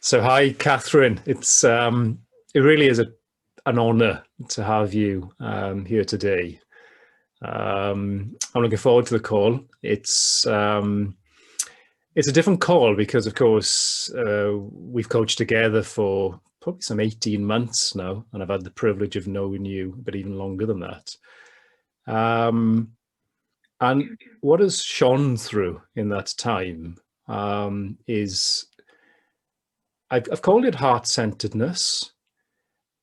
So hi, Catherine. It really is an honour to have you here today. I'm looking forward to the call. It's a different call because, of course, we've coached together for probably some 18 months now, and I've had the privilege of knowing you, but even longer than that. And what has shone through in that time is I've called it heart-centeredness.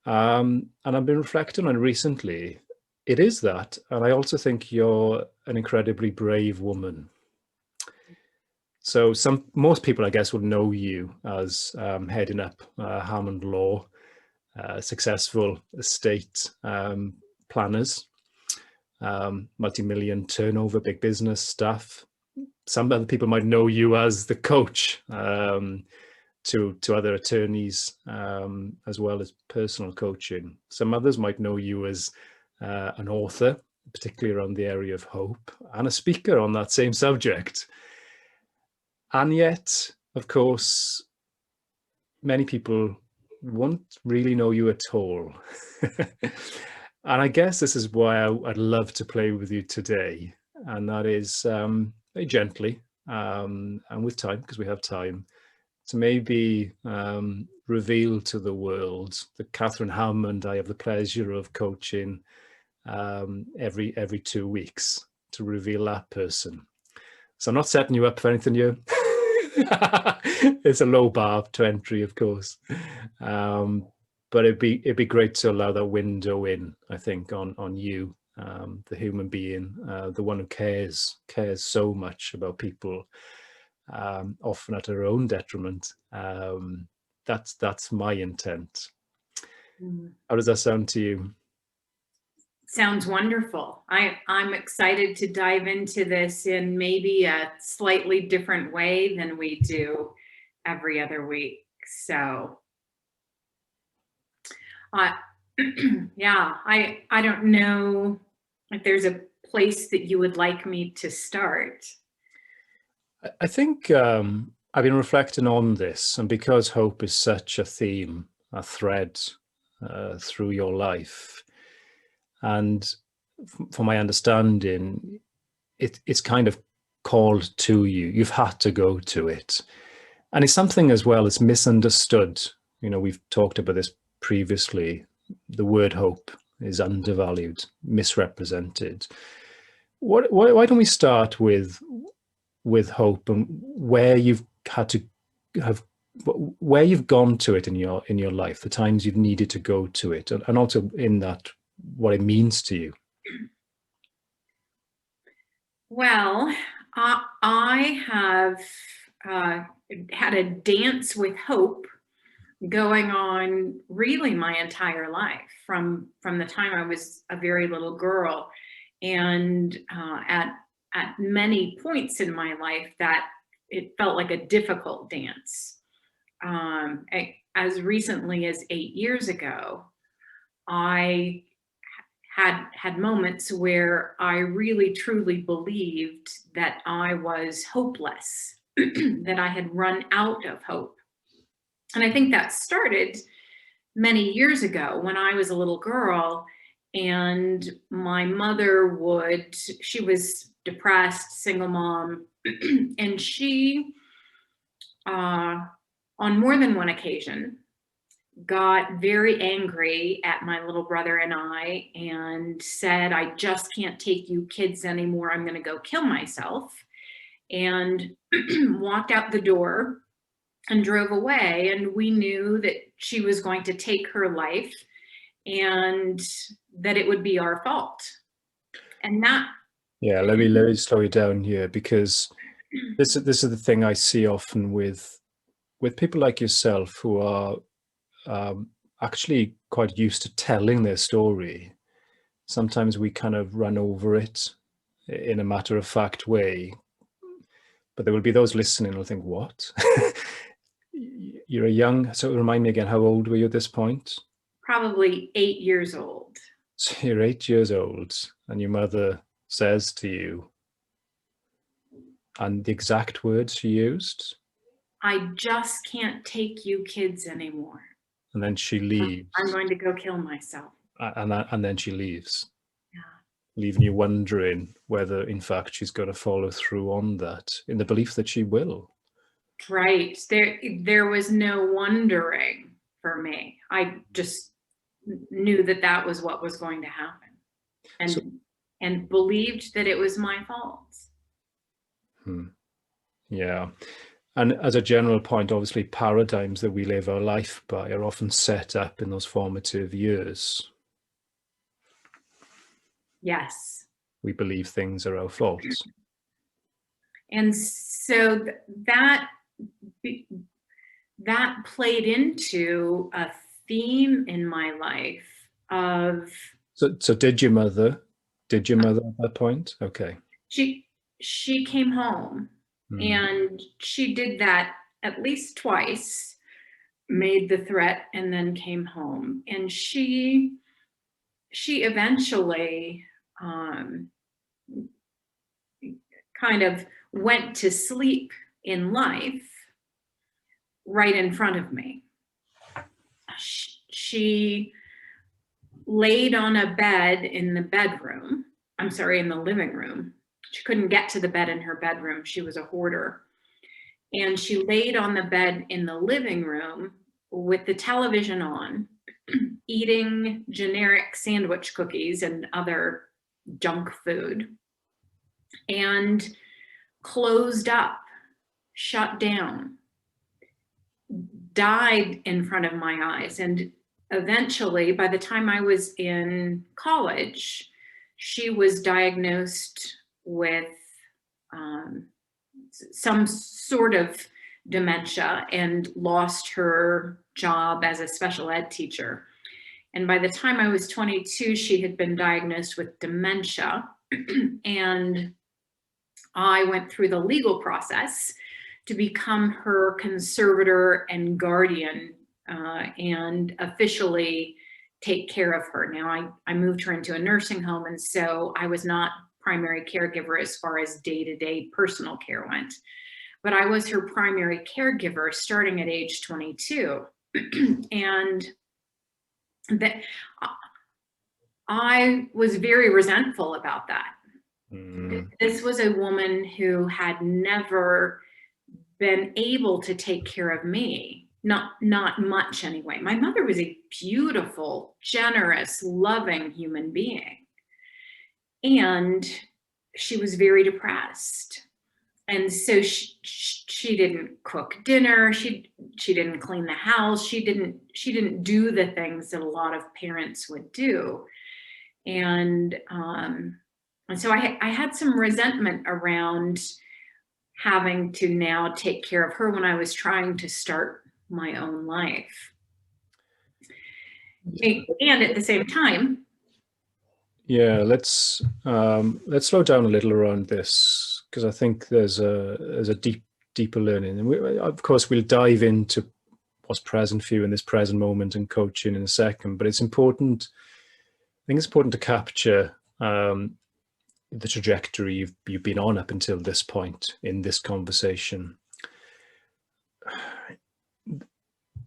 And I've been reflecting on recently, it is that. And I also think you're an incredibly brave woman. So most people, I guess, would know you as heading up Hammond Law, successful estate planners, multi-million turnover, big business staff. Some other people might know you as the coach to other attorneys, as well as personal coaching. Some others might know you as an author, particularly around the area of hope, and a speaker on that same subject. And yet, of course, many people won't really know you at all. And I guess this is why I'd love to play with you today. And that is very gently and with time, because we have time, to maybe reveal to the world that Catherine Hammond I have the pleasure of coaching every 2 weeks, to reveal that person. So I'm not setting you up for anything here. It's a low bar to entry, of course. But it'd be great to allow that window in, I think, on you, the human being, the one who cares so much about people, often at her own detriment. That's my intent. How does that sound to you? Sounds wonderful. I'm excited to dive into this in maybe a slightly different way than we do every other week. So, yeah, I don't know if there's a place that you would like me to start. I think I've been reflecting on this, and because hope is such a theme, a thread through your life, and from my understanding, it's kind of called to you. You've had to go to it. And it's something as well that's misunderstood. You know, we've talked about this previously. The word hope is undervalued, misrepresented. Why don't we start with hope and where you've had to have, where you've gone to it in your life, the times you've needed to go to it, and also in that, what it means to you. Well, I have had a dance with hope going on really my entire life, from the time I was a very little girl, and at many points in my life that it felt like a difficult dance. As recently as 8 years ago, I had moments where I really truly believed that I was hopeless, that I had run out of hope. And I think that started many years ago when I was a little girl, and my mother she was depressed, single mom, and she, on more than one occasion, got very angry at my little brother and I, and said, "I just can't take you kids anymore. I'm going to go kill myself," and walked out the door and drove away. And we knew that she was going to take her life and that it would be our fault. And that. Yeah, let me slow you down here, because this is the thing I see often with people like yourself who are actually quite used to telling their story. Sometimes we kind of run over it in a matter-of-fact way, but there will be those listening who'll think, what? You're a young, so remind me again, how old were you at this point? Probably 8 years old. So you're 8 years old, and your mother says to you, and the exact words she used? I just can't take you kids anymore. And then she leaves. I'm going to go kill myself. And then she leaves, Yeah. leaving you wondering whether, in fact, she's going to follow through on that, in the belief that she will. Right. There was no wondering for me. I just knew that that was what was going to happen, and believed that it was my fault. Yeah. And as a general point, obviously, paradigms that we live our life by are often set up in those formative years. Yes. We believe things are our fault. And so that played into a theme in my life of. So did your mother at that point? Okay. She came home, and she did that at least twice, made the threat, and then came home. And she eventually kind of went to sleep in life right in front of me. She laid on a bed in the bedroom. I'm sorry, in the living room. She couldn't get to the bed in her bedroom. She was a hoarder. And she laid on the bed in the living room with the television on, eating generic sandwich cookies and other junk food, and closed up, shut down, died in front of my eyes. And eventually, by the time I was in college, she was diagnosed with some sort of dementia and lost her job as a special ed teacher. And by the time I was 22, she had been diagnosed with dementia. And I went through the legal process to become her conservator and guardian, and officially take care of her. Now, I moved her into a nursing home, and so I was not primary caregiver as far as day-to-day personal care went, but I was her primary caregiver starting at age 22. And that I was very resentful about that. This was a woman who had never been able to take care of me, not much anyway. My mother was a beautiful, generous, loving human being, and she was very depressed. And so she didn't cook dinner. She didn't clean the house. She didn't do the things that a lot of parents would do. And so I had some resentment around having to now take care of her when I was trying to start my own life. And at the same time. Yeah, let's slow down a little around this, because I think there's a deeper learning. And of course, we'll dive into what's present for you in this present moment and coaching in a second, but it's important. I think it's important to capture the trajectory you've been on up until this point in this conversation.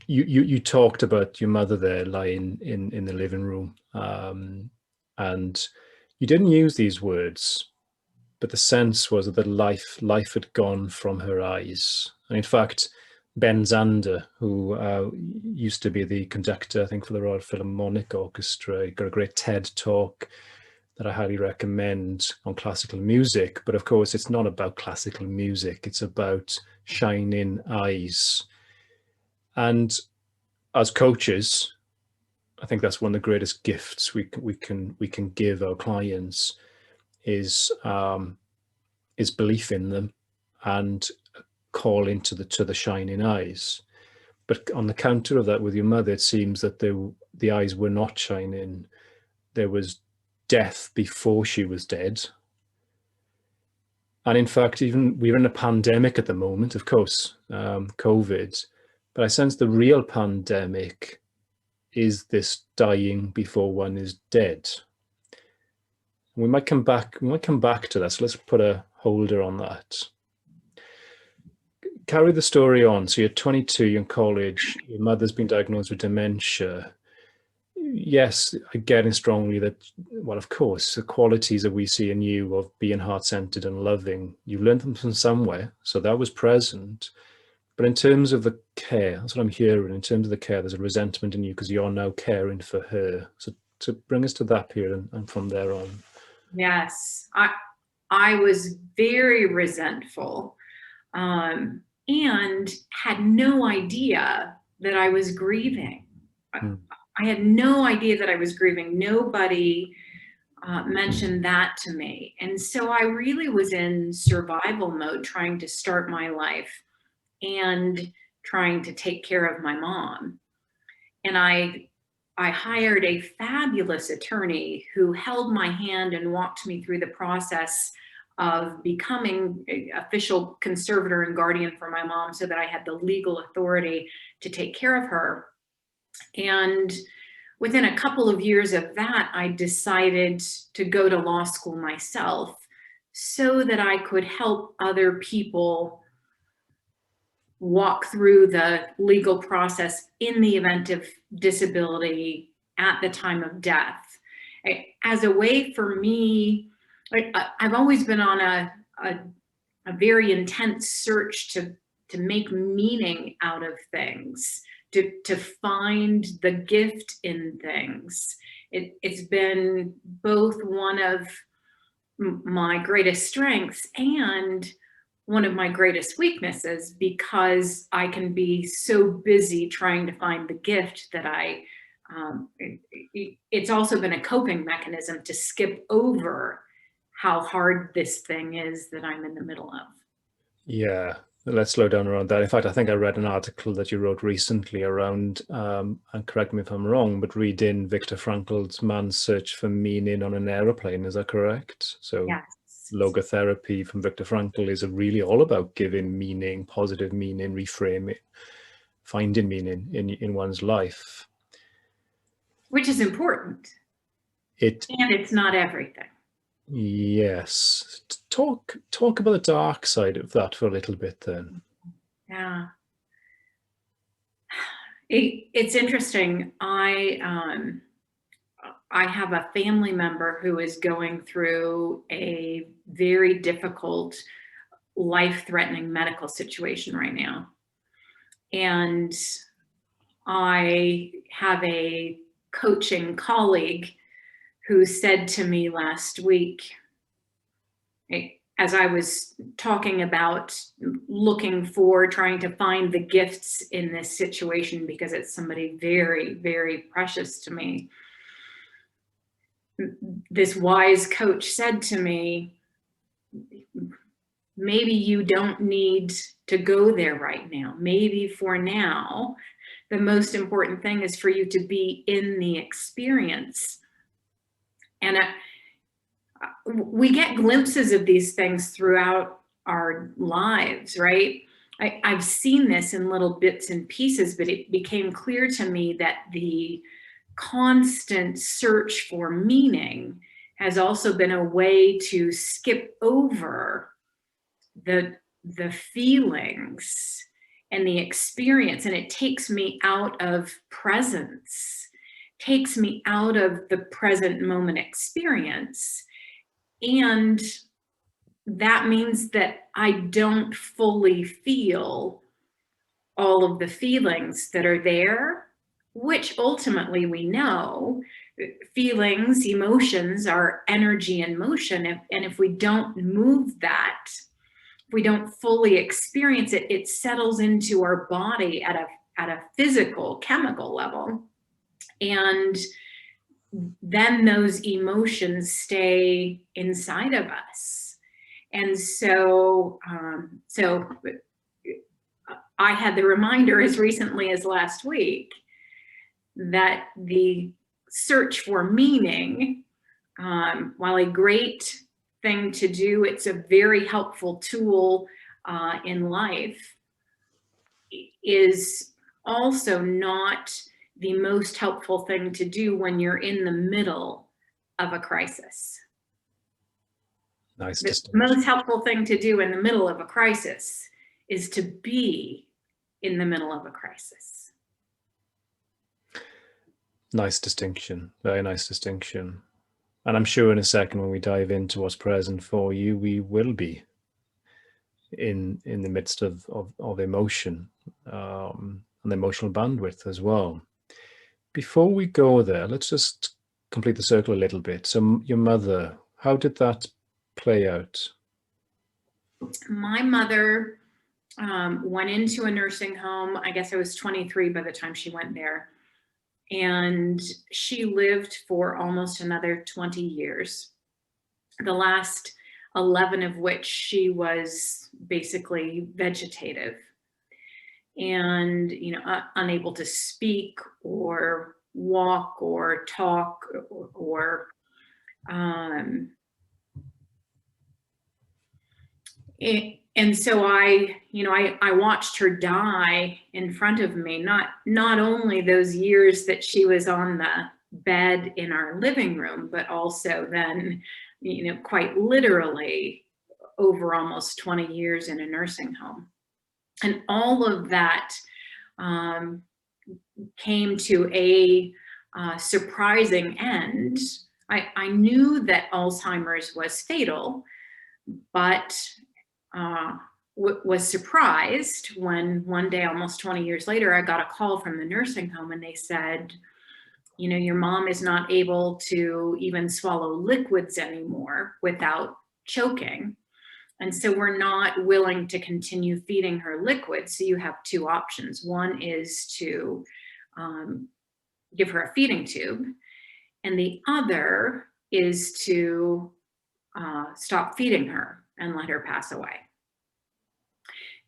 You talked about your mother there lying in the living room, and you didn't use these words, but the sense was that life had gone from her eyes. And in fact, Ben Zander, who used to be the conductor, I think, for the Royal Philharmonic Orchestra, got a great TED talk that I highly recommend on classical music. But of course, it's not about classical music. It's about shining eyes. And as coaches, I think that's one of the greatest gifts we can give our clients is belief in them and calling to the shining eyes. But on the counter of that, with your mother, it seems that the eyes were not shining. There was death before she was dead. And in fact, even we're in a pandemic at the moment, of course, COVID, but I sense the real pandemic is this dying before one is dead. We might come back to that. So let's put a holder on that. carry the story on. So you're 22, you're in college, your mother's been diagnosed with dementia. Yes, I'm getting strongly that, well, of course, the qualities that we see in you of being heart-centered and loving, you learned them from somewhere, so that was present. But in terms of the care, that's what I'm hearing, in terms of the care, there's a resentment in you because you're now caring for her. So to bring us to that period and from there on. Yes, I was very resentful, and had no idea that I was grieving. I had no idea that I was grieving. Nobody mentioned that to me. And so I really was in survival mode, trying to start my life and trying to take care of my mom. And I hired a fabulous attorney who held my hand and walked me through the process of becoming an official conservator and guardian for my mom so that I had the legal authority to take care of her. And within a couple of years of that, I decided to go to law school myself so that I could help other people walk through the legal process in the event of disability at the time of death. As a way for me, I've always been on a very intense search to make meaning out of things, to find the gift in things. It's been both one of my greatest strengths and one of my greatest weaknesses, because I can be so busy trying to find the gift that it's also been a coping mechanism to skip over how hard this thing is that I'm in the middle of. Yeah, let's slow down around that. In fact, I think I read an article that you wrote recently around, and correct me if I'm wrong, but read in Viktor Frankl's Man's Search for Meaning on an Aeroplane. Is that correct? So Yes. logotherapy from Viktor Frankl is really all about giving meaning, positive meaning, reframing, finding meaning in one's life. Which is important. And it's not everything. Yes. Talk about the dark side of that for a little bit then. Yeah. It's interesting. I have a family member who is going through a very difficult, life-threatening medical situation right now. And I have a coaching colleague who said to me last week, as I was talking about looking for, trying to find the gifts in this situation because it's somebody very, very precious to me, this wise coach said to me, maybe you don't need to go there right now. Maybe for now, the most important thing is for you to be in the experience. And we get glimpses of these things throughout our lives, right? I've seen this in little bits and pieces, but it became clear to me that the constant search for meaning has also been a way to skip over the feelings and the experience, and it takes me out of presence, takes me out of the present moment experience. And that means that I don't fully feel all of the feelings that are there, which ultimately we know feelings, emotions are energy in motion. And if we don't move that, if we don't fully experience it, it settles into our body at a physical, chemical level. And then those emotions stay inside of us. And so I had the reminder as recently as last week that the search for meaning, while a great thing to do, it's a very helpful tool in life, is also not the most helpful thing to do when you're in the middle of a crisis. Nice The most helpful thing to do in the middle of a crisis is to be in the middle of a crisis. Nice distinction, very nice distinction. And I'm sure in a second when we dive into what's present for you, we will be in the midst of emotion, and emotional bandwidth as well. Before we go there, let's just complete the circle a little bit. So your mother, how did that play out? My mother went into a nursing home. I guess I was 23 by the time she went there. And she lived for almost another 20 years, the last 11 of which she was basically vegetative and, unable to speak or walk or talk or and so I watched her die in front of me, not only those years that she was on the bed in our living room, but also then, quite literally over almost 20 years in a nursing home. And all of that came to a surprising end. I knew that Alzheimer's was fatal, but was surprised when one day, almost 20 years later, I got a call from the nursing home and they said, your mom is not able to even swallow liquids anymore without choking. And so we're not willing to continue feeding her liquids. So you have two options. One is to give her a feeding tube, and the other is to stop feeding her and let her pass away.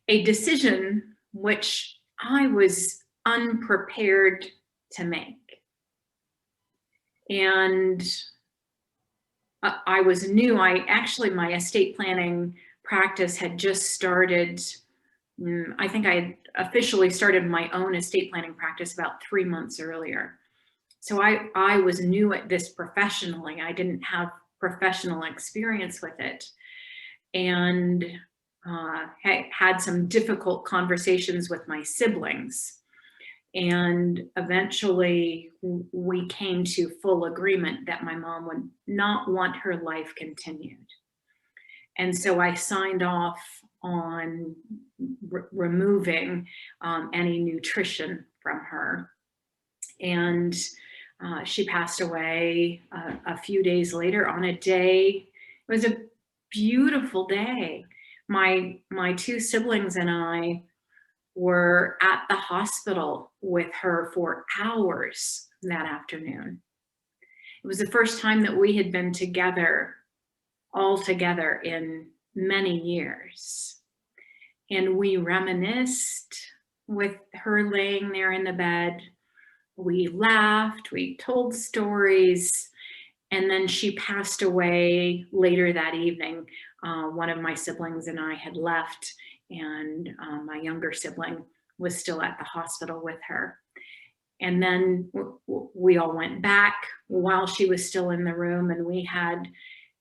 A decision which I was unprepared to make. And I was new. My estate planning practice had just started. I think I officially started my own estate planning practice about 3 months earlier. So I was new at this professionally. I didn't have professional experience with it. And had some difficult conversations with my siblings. And eventually we came to full agreement that my mom would not want her life continued. And so I signed off on removing any nutrition from her. And she passed away a few days later on a day. It was a beautiful day. My two siblings and I were at the hospital with her for hours that afternoon. It was the first time that we had been together, all together, in many years. And we reminisced with her laying there in the bed. We laughed, we told stories, and then she passed away later that evening. One of my siblings and I had left, and my younger sibling was still at the hospital with her. And then we all went back while she was still in the room, and we had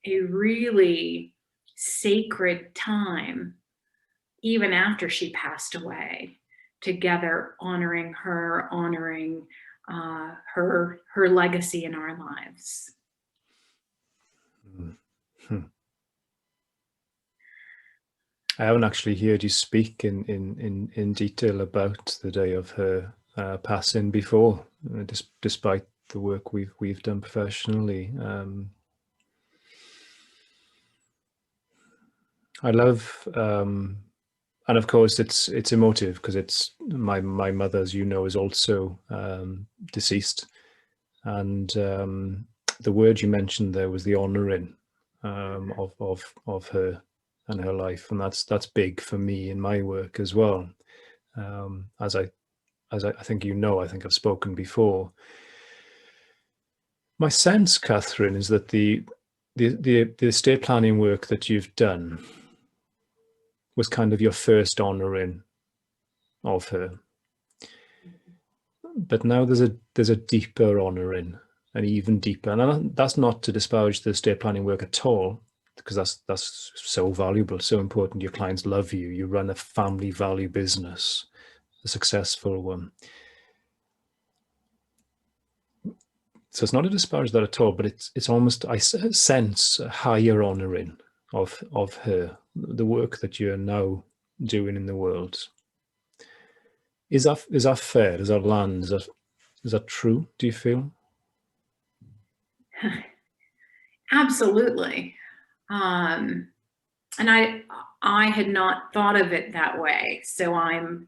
a really sacred time, even after she passed away, together, honoring her, honoring her legacy in our lives. Mm-hmm. I haven't actually heard you speak in detail about the day of her passing before, despite the work we've done professionally. I love, and of course it's emotive because it's my mother, as you know, is also deceased, and the word you mentioned there was the honouring of her and her life, and that's big for me in my work as well. As I think I think I've spoken before. My sense, Catherine, is that the estate planning work that you've done was kind of your first honouring of her, but now there's a deeper honouring, and even deeper. And that's not to disparage the estate planning work at all. because that's so valuable, so important. Your clients love you. You run a family value business, a successful one. So it's not to disparage that at all, but it's almost, I sense a higher honoring of her, the work that you're now doing in the world. Is that fair? Does that land? Is that true? Do you feel? Absolutely. And I had not thought of it that way. So I'm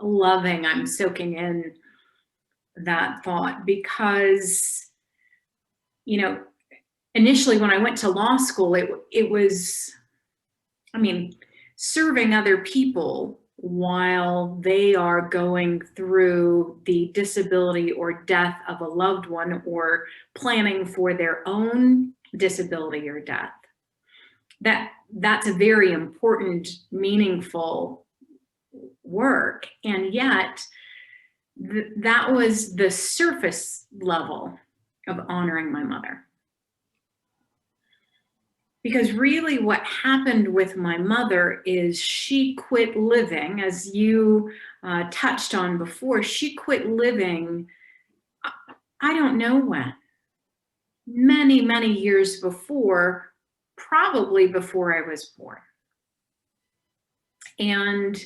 loving, I'm soaking in that thought, because, you know, initially when I went to law school, it was, I mean, serving other people while they are going through the disability or death of a loved one, or planning for their own disability or death. That's a very important, meaningful work. And yet that was the surface level of honoring my mother. Because really what happened with my mother is she quit living, as you touched on before. She quit living, I don't know when, many, many years before, probably before I was born. And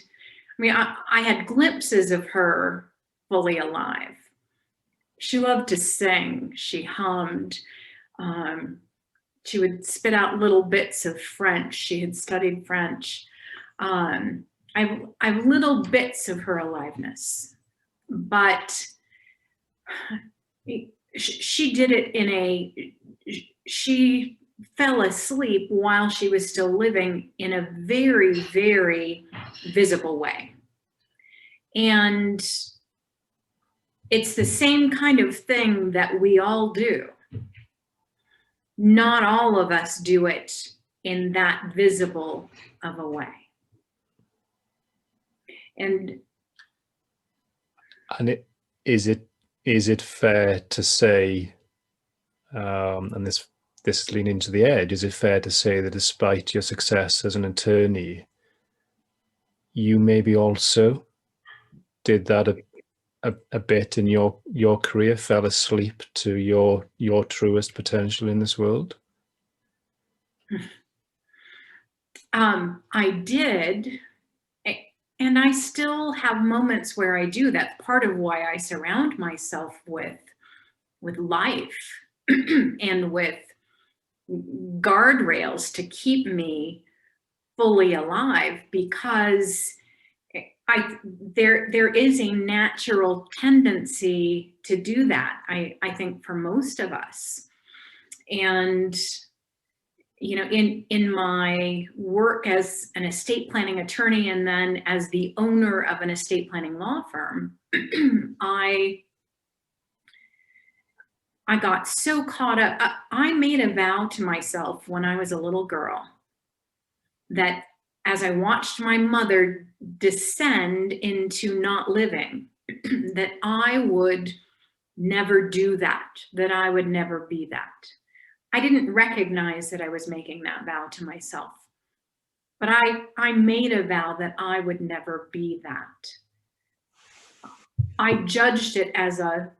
I mean, I had glimpses of her fully alive. She loved to sing. She hummed. She would spit out little bits of French. She had studied French. I've little bits of her aliveness, but she did it she fell asleep while she was still living in a very, very visible way. And it's the same kind of thing that we all do. Not all of us do it in that visible of a way. And is it fair to say, and this is leaning into the edge, is it fair to say that despite your success as an attorney, you maybe also did that a bit in your career, fell asleep to your truest potential in this world? I did, and I still have moments where I do. That's part of why I surround myself with life and with guardrails to keep me fully alive, because there is a natural tendency to do that, I think, for most of us. And you know, in my work as an estate planning attorney, and then as the owner of an estate planning law firm, I got so caught up. I made a vow to myself when I was a little girl that as I watched my mother descend into not living, that I would never do that, that I would never be that. I didn't recognize that I was making that vow to myself, but I made a vow that I would never be that. I judged it as a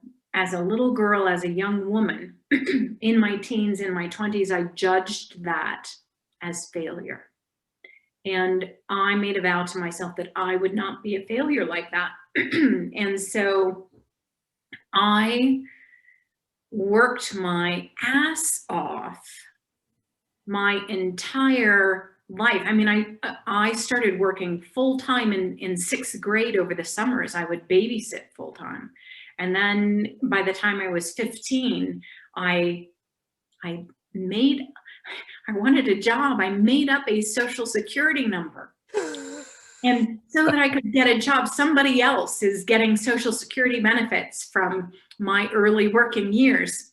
little girl, as a young woman, in my teens, in my 20s, I judged that as failure. And I made a vow to myself that I would not be a failure like that. And so I worked my ass off my entire life. I mean, I started working full-time in sixth grade over the summers. I would babysit full-time. And then by the time I was 15, I wanted a job. I made up a social security number. And so that I could get a job, somebody else is getting social security benefits from my early working years.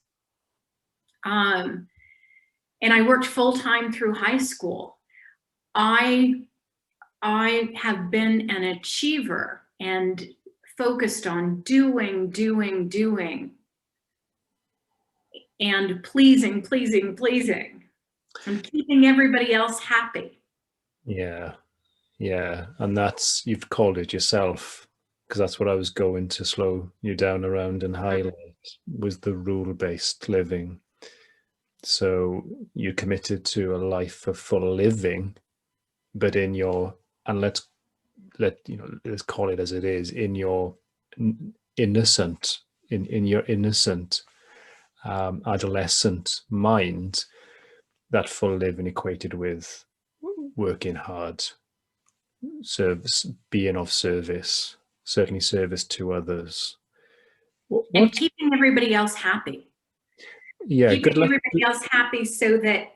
And I worked full-time through high school. I have been an achiever and focused on doing, and pleasing. and keeping everybody else happy. Yeah. Yeah. And that's, you've called it yourself, because that's what I was going to slow you down around and highlight, was the rule-based living. So you're committed to a life of full living, but in your, and let's call it as it is, in your innocent, in your innocent adolescent mind, that full living equated with working hard, service, being of service, certainly service to others. And What? keeping everybody else happy. Yeah, Keeping good luck. everybody else happy so that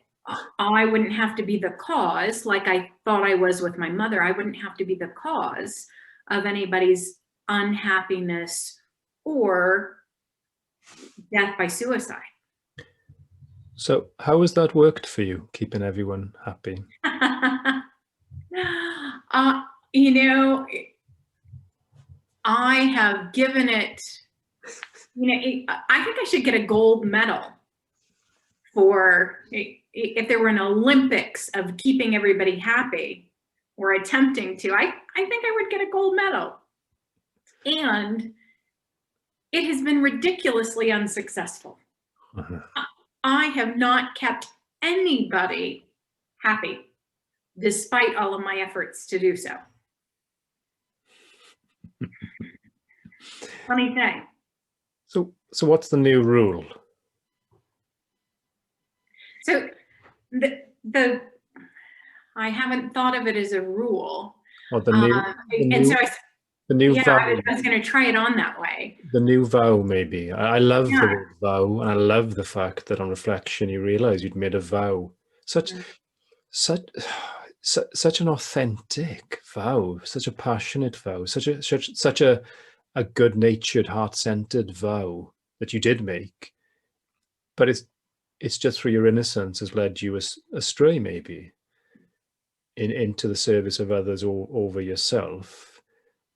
I wouldn't have to be the cause, like I thought I was with my mother. I wouldn't have to be the cause of anybody's unhappiness or death by suicide. So how has that worked for you, keeping everyone happy? uh, you know, I have given it, I think I should get a gold medal for, if there were an Olympics of keeping everybody happy or attempting to, I think I would get a gold medal. And it has been ridiculously unsuccessful. I have not kept anybody happy despite all of my efforts to do so. Funny thing. So what's the new rule? So I haven't thought of it as a rule. Or the new, the new yeah, vow. I was going to try it on that way. The new vow, maybe. I love the word vow, and I love the fact that on reflection you realize you'd made a vow. Such an authentic vow, such a passionate vow, such a good-natured, heart-centered vow that you did make. But it's just through your innocence has led you astray, maybe, into the service of others or over yourself.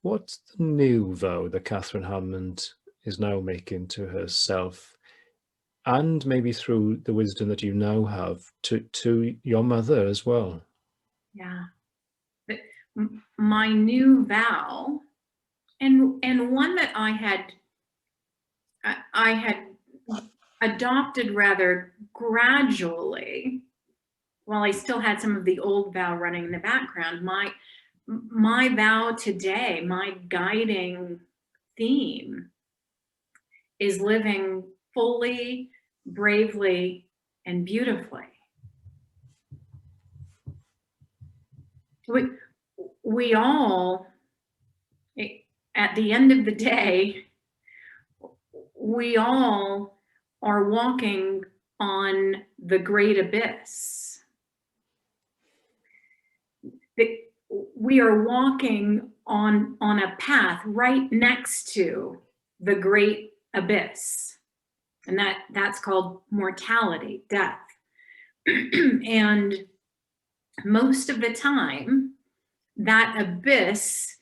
What's the new vow that Catherine Hammond is now making to herself, and maybe through the wisdom that you now have to your mother as well? Yeah. But my new vow, and one that I had adopted rather gradually, while I still had some of the old vow running in the background, my vow today, my guiding theme, is living fully, bravely, and beautifully. We all, at the end of the day, we all are walking on the great abyss. We are walking on a path right next to the great abyss, and that's called mortality, death. And most of the time, that abyss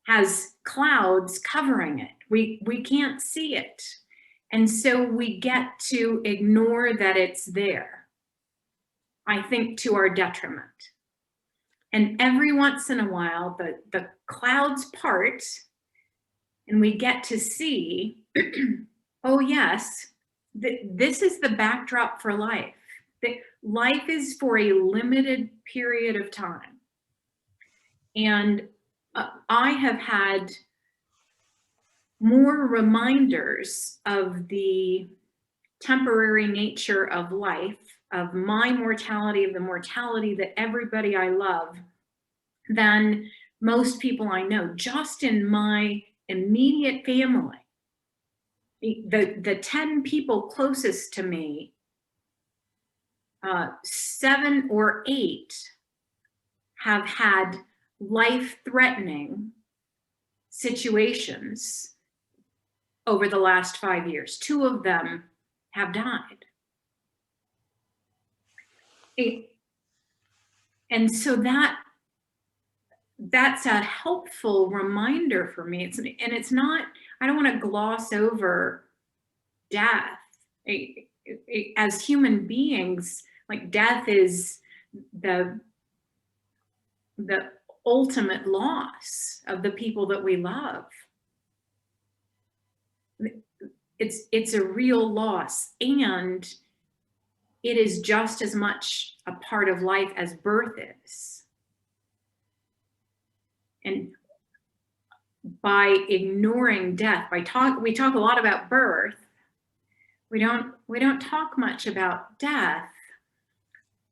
has clouds covering it. We can't see it. And so we get to ignore that it's there, I think, to our detriment. And every once in a while, the clouds part, and we get to see, oh yes, this is the backdrop for life. Life is for a limited period of time. And I have had more reminders of the temporary nature of life, of my mortality, of the mortality that everybody I love, than most people I know, just in my immediate family. The 10 people closest to me, 7 or 8 have had life-threatening situations over the last 5 years. 2 of them have died. And so that's a helpful reminder for me. It's not, I don't want to gloss over death. As human beings, Like death is the ultimate loss of the people that we love. It's a real loss, and it is just as much a part of life as birth is. And by ignoring death, we talk a lot about birth. We don't talk much about death.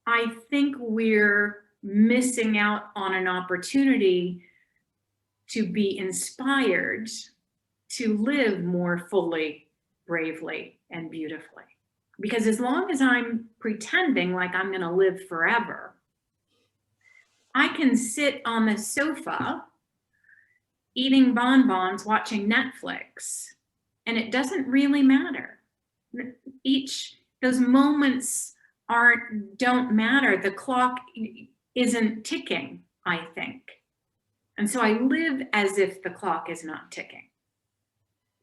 I think we're missing out on an opportunity to be inspired to live more fully, bravely, and beautifully. Because as long as I'm pretending like I'm going to live forever, I can sit on the sofa eating bonbons, watching Netflix, and it doesn't really matter. Those moments don't matter. The clock isn't ticking, I think. And so I live as if the clock is not ticking.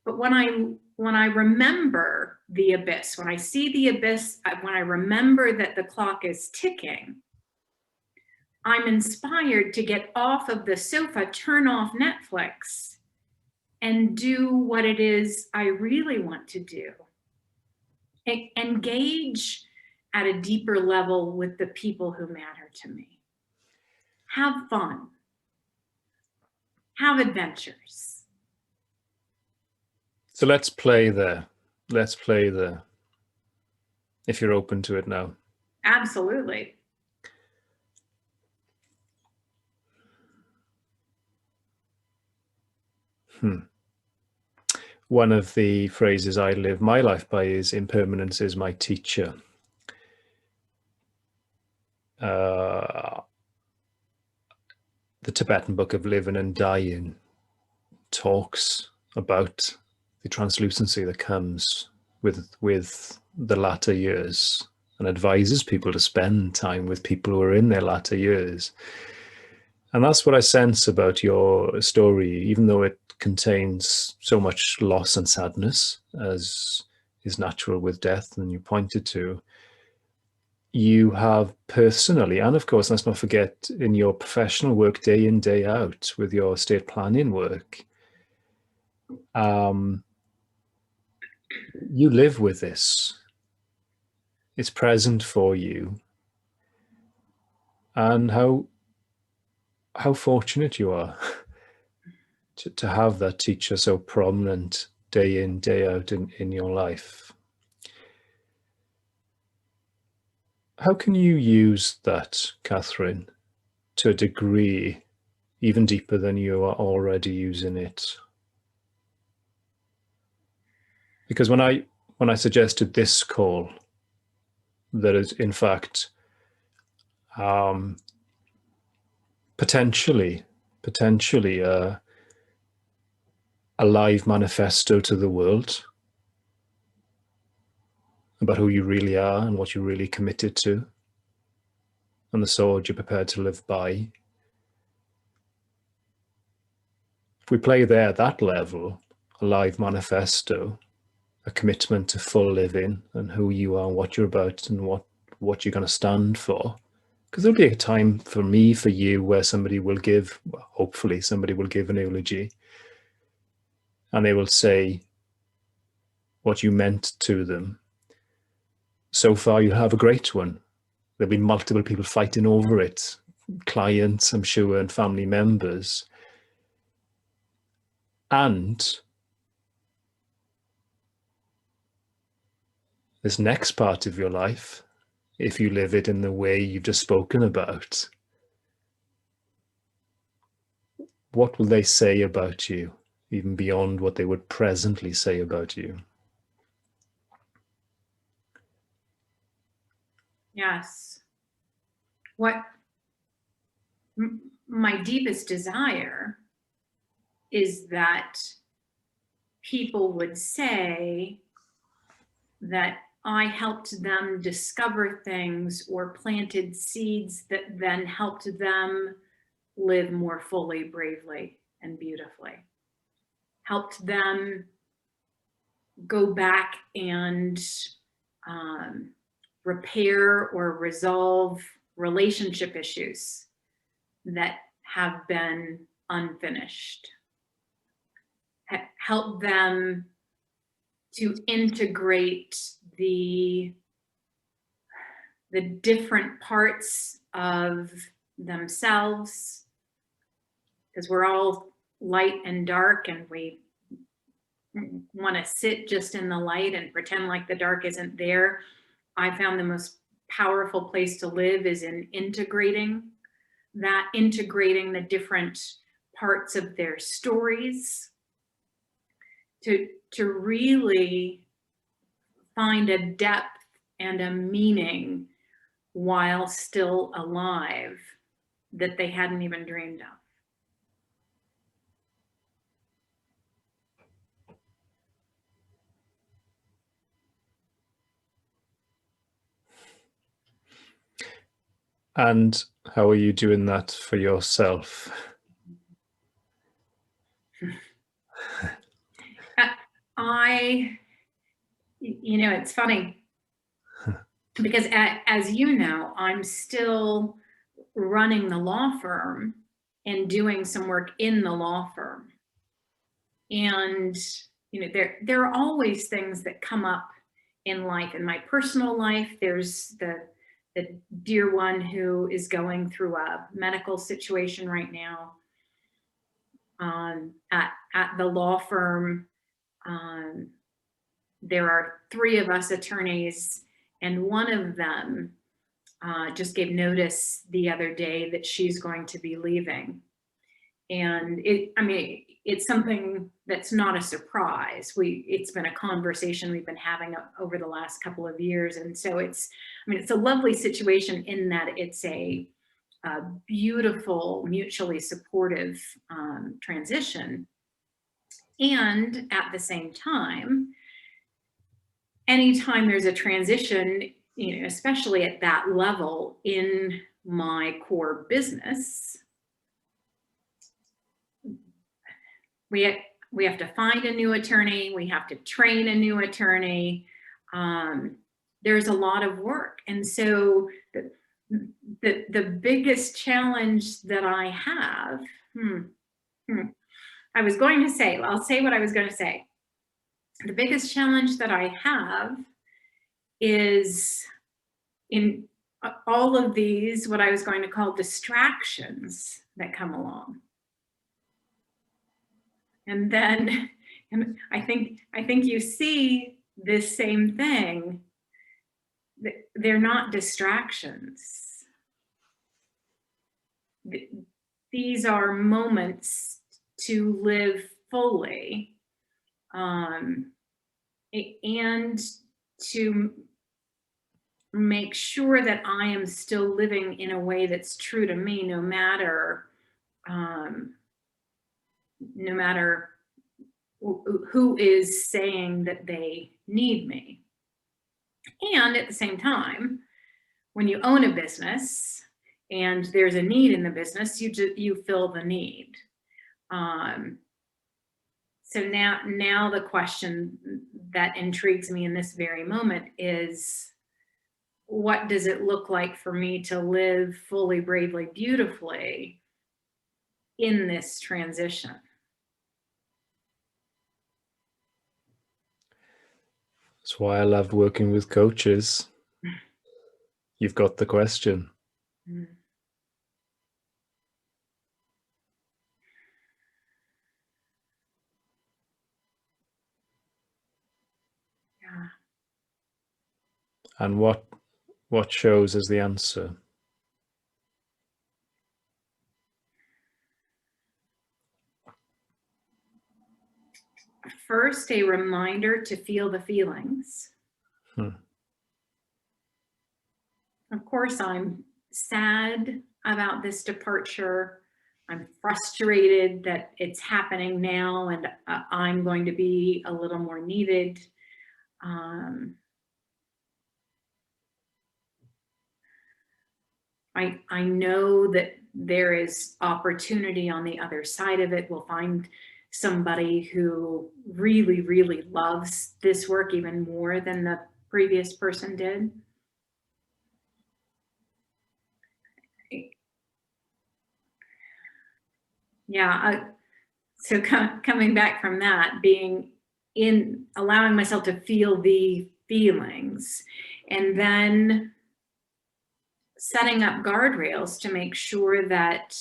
But when I remember the abyss, when I see the abyss, when I remember that the clock is ticking, I'm inspired to get off of the sofa, turn off Netflix, and do what it is I really want to do. Engage at a deeper level with the people who matter to me. Have fun. Have adventures. So let's play there. Let's play there. If you're open to it now. Absolutely. One of the phrases I live my life by is impermanence is my teacher. The Tibetan Book of Living and Dying talks about the translucency that comes with the latter years, and advises people to spend time with people who are in their latter years. And that's what I sense about your story, even though it contains so much loss and sadness, as is natural with death, and you pointed to. You have personally, and of course, let's not forget, in your professional work, day in, day out, with your estate planning work, you live with this. It's present for you. And how fortunate you are to have that teacher so prominent day in, day out in your life. How can you use that, Catherine, to a degree even deeper than you are already using it? Because when I suggested this call, that is in fact potentially a live manifesto to the world about who you really are and what you're really committed to, and the sword you're prepared to live by. If we play there at that level, a live manifesto, a commitment to full living and who you are, what you're about, and what you're going to stand for. Because there'll be a time for me, for you, where somebody will give, well, hopefully somebody will give an eulogy, and they will say what you meant to them. So far, you'll have a great one. There'll be multiple people fighting over it, clients, I'm sure, and family members. And this next part of your life, if you live it in the way you've just spoken about, what will they say about you, even beyond what they would presently say about you? Yes. My deepest desire is that people would say that I helped them discover things or planted seeds that then helped them live more fully, bravely, and beautifully. Helped them go back and repair or resolve relationship issues that have been unfinished. Help them to integrate the different parts of themselves, because we're all light and dark, and we want to sit just in the light and pretend like the dark isn't there. I found the most powerful place to live is in integrating the different parts of their stories to really find a depth and a meaning while still alive that they hadn't even dreamed of. And how are you doing that for yourself? It's funny because as you know, I'm still running the law firm and doing some work in the law firm. And, there are always things that come up in life. In my personal life, there's the dear one who is going through a medical situation right now. At the law firm, there are 3 of us attorneys, and one of them just gave notice the other day that she's going to be leaving. And it's something that's not a surprise. It's been a conversation we've been having over the last couple of years. And so it's a lovely situation in that it's a beautiful, mutually supportive transition. And at the same time, anytime there's a transition, especially at that level in my core business, we have to find a new attorney. We have to train a new attorney. There's a lot of work. And so the biggest challenge that I have, I was going to say, I'll say what I was going to say. The biggest challenge that I have is in all of these, what I was going to call distractions that come along. And then, and I think you see this same thing. They're not distractions. These are moments to live fully, and to make sure that I am still living in a way that's true to me, no matter who is saying that they need me. And at the same time, when you own a business and there's a need in the business, you fill the need. So now the question that intrigues me in this very moment is, what does it look like for me to live fully, bravely, beautifully in this transition? That's why I loved working with coaches. You've got the question. Mm. Yeah. And what shows as the answer? First, a reminder to feel the feelings. Of course, I'm sad about this departure. I'm frustrated that it's happening now, and I'm going to be a little more needed. I know that there is opportunity on the other side of it. We'll find somebody who really, really loves this work even more than the previous person did. Yeah. So coming back from that, being in, allowing myself to feel the feelings, and then setting up guardrails to make sure that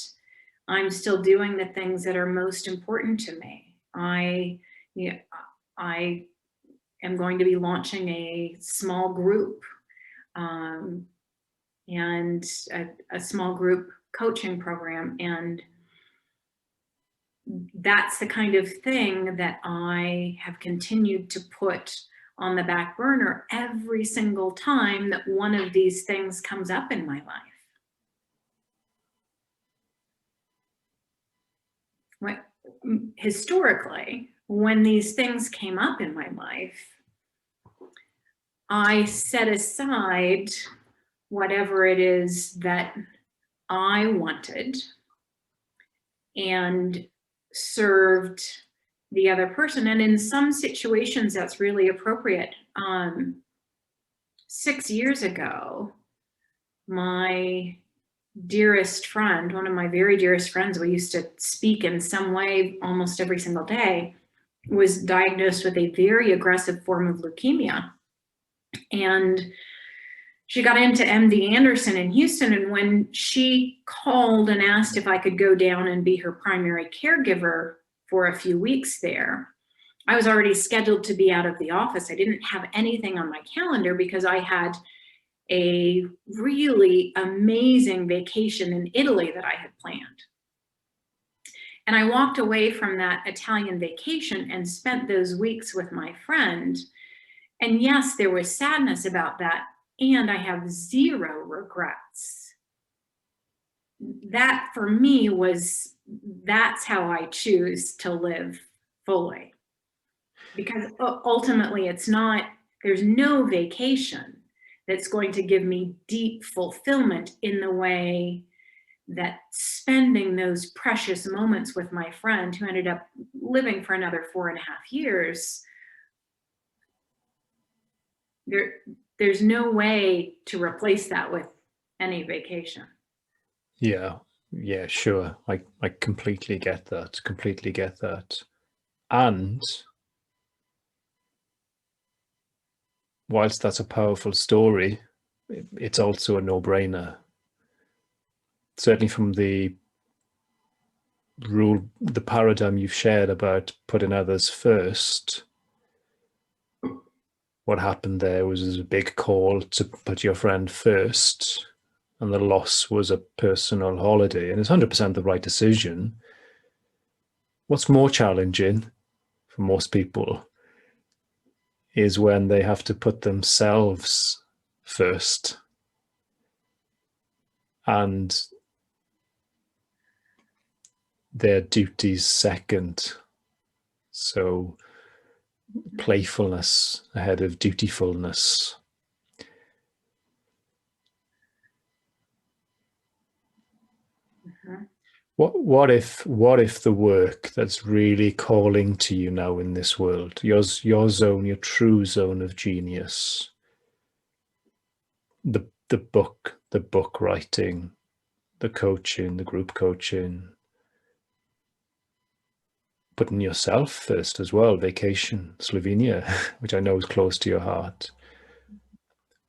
I'm still doing the things that are most important to me. You know, I am going to be launching a small group, and a small group coaching program, and that's the kind of thing that I have continued to put on the back burner every single time that one of these things comes up in my life. Historically, when these things came up in my life, I set aside whatever it is that I wanted and served the other person. And in some situations, that's really appropriate. 6 years ago, my dearest friend, one of my very dearest friends, we used to speak in some way almost every single day, was diagnosed with a very aggressive form of leukemia. And she got into MD Anderson in Houston. And when she called and asked if I could go down and be her primary caregiver for a few weeks there, I was already scheduled to be out of the office. I didn't have anything on my calendar because I had a really amazing vacation in Italy that I had planned. And I walked away from that Italian vacation and spent those weeks with my friend. And yes, there was sadness about that. And I have zero regrets. That for me was, that's how I choose to live fully. Because ultimately it's not, there's no vacation that's going to give me deep fulfillment in the way that spending those precious moments with my friend, who ended up living for another 4.5 years, there's no way to replace that with any vacation. Yeah, sure. I completely get that. And whilst that's a powerful story, it's also a no-brainer. Certainly from the paradigm you've shared about putting others first, what happened there was a big call to put your friend first, and the loss was a personal holiday, and it's 100% the right decision. What's more challenging for most people is when they have to put themselves first and their duties second. So playfulness ahead of dutifulness. Mm-hmm. What if the work that's really calling to you now in this world, your zone, your true zone of genius, the book writing, the coaching, the group coaching, putting yourself first as well, vacation, Slovenia, which I know is close to your heart.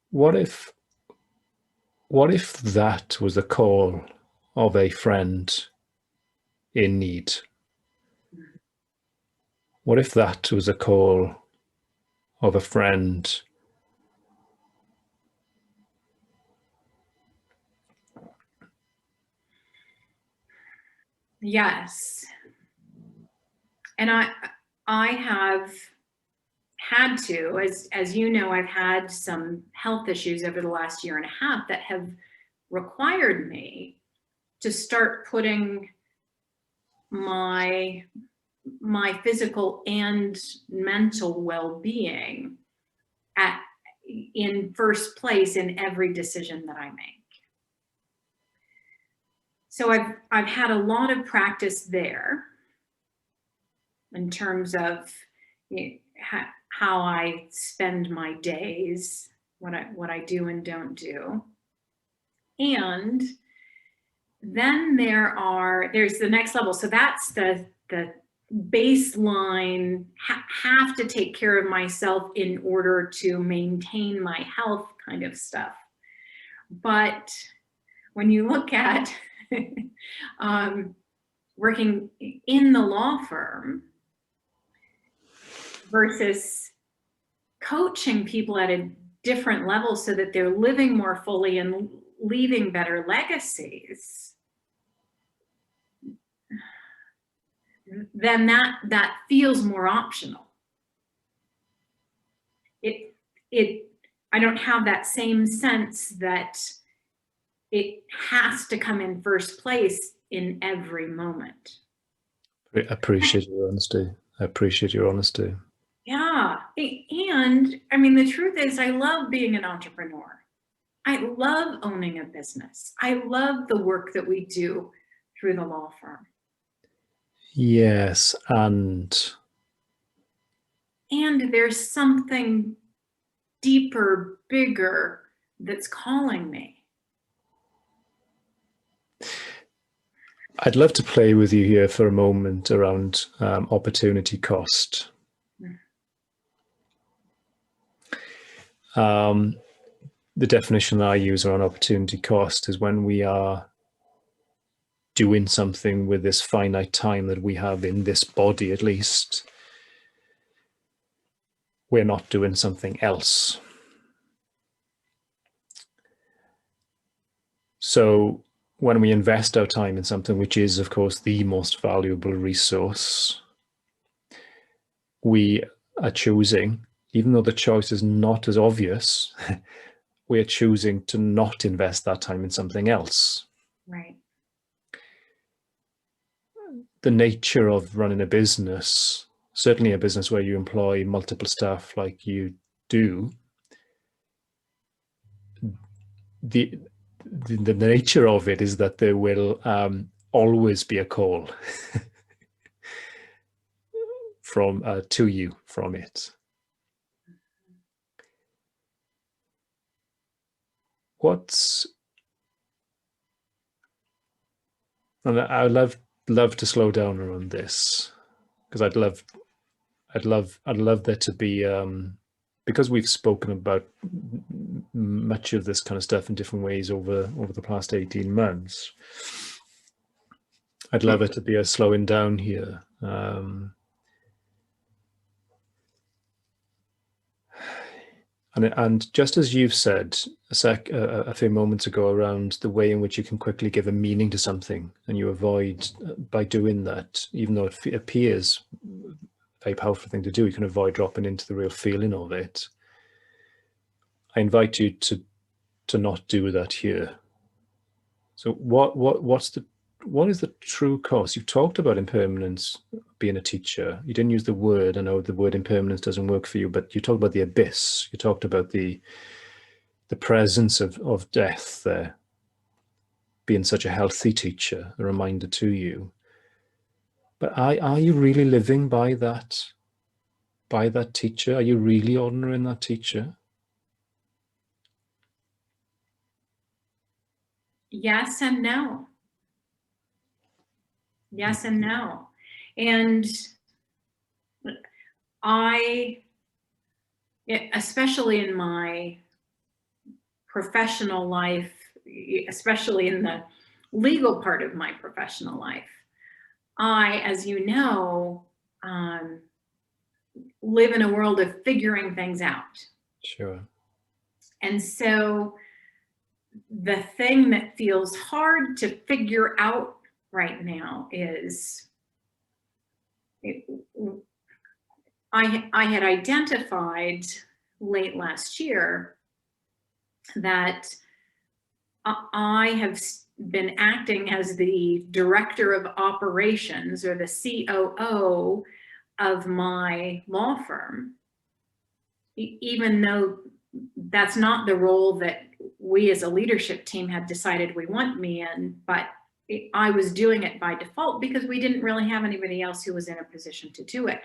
What if that was the call of a friend in need? What if that was a call of a friend Yes. And I have had to, as you know, I've had some health issues over the last 1.5 years that have required me to start putting my physical and mental well-being in first place in every decision that I make. So I've had a lot of practice there in terms of, you know, how I spend my days, what I do and don't do. And then there's the next level. So that's the baseline, have to take care of myself in order to maintain my health kind of stuff. But when you look at working in the law firm versus coaching people at a different level so that they're living more fully and leaving better legacies, then that feels more optional. I don't have that same sense that it has to come in first place in every moment. I appreciate your honesty. I appreciate your honesty. Yeah. And I mean, the truth is, I love being an entrepreneur. I love owning a business. I love the work that we do through the law firm. Yes, and there's something deeper, bigger that's calling me. I'd love to play with you here for a moment around opportunity cost. The definition that I use around opportunity cost is when we are doing something with this finite time that we have in this body, at least, we're not doing something else. So when we invest our time in something, which is, of course, the most valuable resource, we are choosing, even though the choice is not as obvious, we are choosing to not invest that time in something else. Right. The nature of running a business, certainly a business where you employ multiple staff like you do, the nature of it is that there will always be a call to you from it. And I would love to slow down around this, because I'd love there to be, because we've spoken about much of this kind of stuff in different ways over the past 18 months. I'd love it to be a slowing down here. And just as you've said a few moments ago around the way in which you can quickly give a meaning to something, and you avoid, by doing that, even though it appears a very powerful thing to do, you can avoid dropping into the real feeling of it. I invite you to not do that here. So what is the true cost? You talked about impermanence being a teacher. You didn't use the word. I know the word impermanence doesn't work for you, but you talked about the abyss. You talked about the presence of death there being such a healthy teacher, a reminder to you. But are you really living by that teacher? Are you really honoring that teacher? Yes and no. Yes and no. And especially in my professional life, especially in the legal part of my professional life, as you know, live in a world of figuring things out. Sure. And so the thing that feels hard to figure out right now is I had identified late last year that I have been acting as the director of operations, or the COO of my law firm, even though that's not the role that we as a leadership team had decided we want me in, but I was doing it by default because we didn't really have anybody else who was in a position to do it.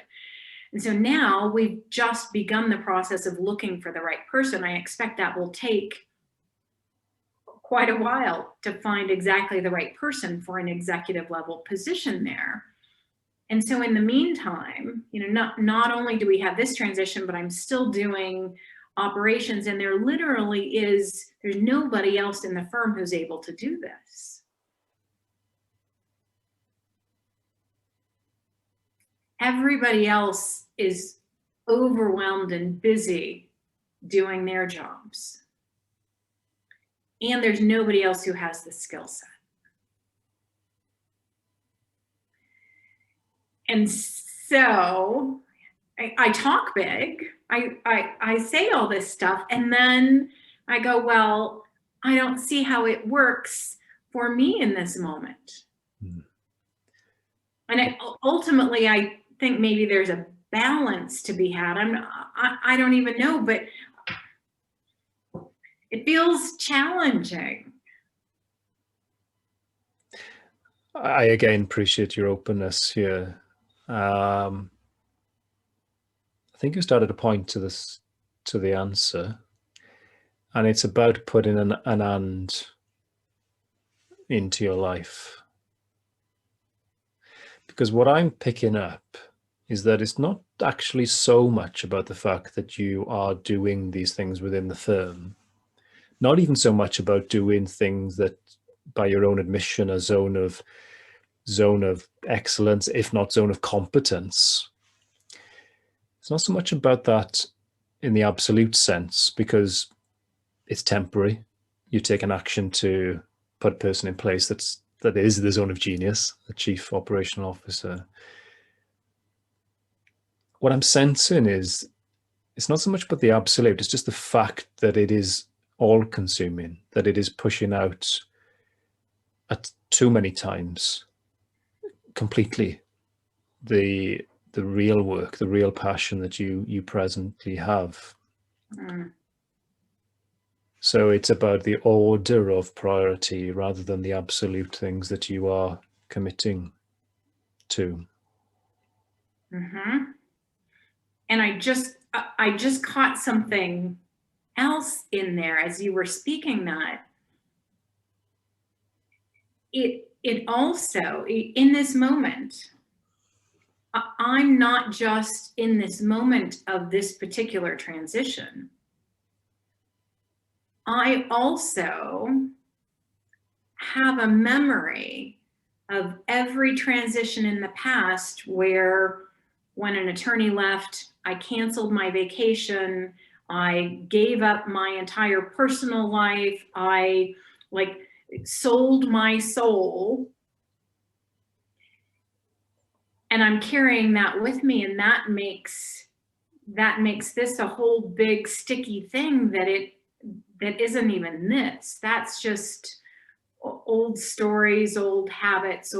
And so now we've just begun the process of looking for the right person. I expect that will take quite a while to find exactly the right person for an executive level position there. And so in the meantime, not only do we have this transition, but I'm still doing operations, and there's nobody else in the firm who's able to do this. Everybody else is overwhelmed and busy doing their jobs. And there's nobody else who has the skill set. And so I talk big, I say all this stuff, and then I go, well, I don't see how it works for me in this moment. And ultimately, I think maybe there's a balance to be had. I don't even know, but it feels challenging. I again appreciate your openness here. I think you started to point to the answer, and it's about putting an and into your life. Because what I'm picking up is that it's not actually so much about the fact that you are doing these things within the firm, not even so much about doing things that, by your own admission, a zone of excellence, if not zone of competence. It's not so much about that in the absolute sense, because it's temporary. You take an action to put a person in place that is the zone of genius, the chief operational officer. What I'm sensing is it's not so much about the absolute, it's just the fact that it is all consuming, that it is pushing out at too many times completely the real work, the real passion that you presently have. So it's about the order of priority rather than the absolute things that you are committing to. And I just caught something else in there as you were speaking, that it also, in this moment, I'm not just in this moment of this particular transition. I also have a memory of every transition in the past where, when an attorney left, I canceled my vacation, I gave up my entire personal life, I sold my soul, and I'm carrying that with me, and that makes this a whole big sticky thing that isn't even this. That's just old stories, old habits,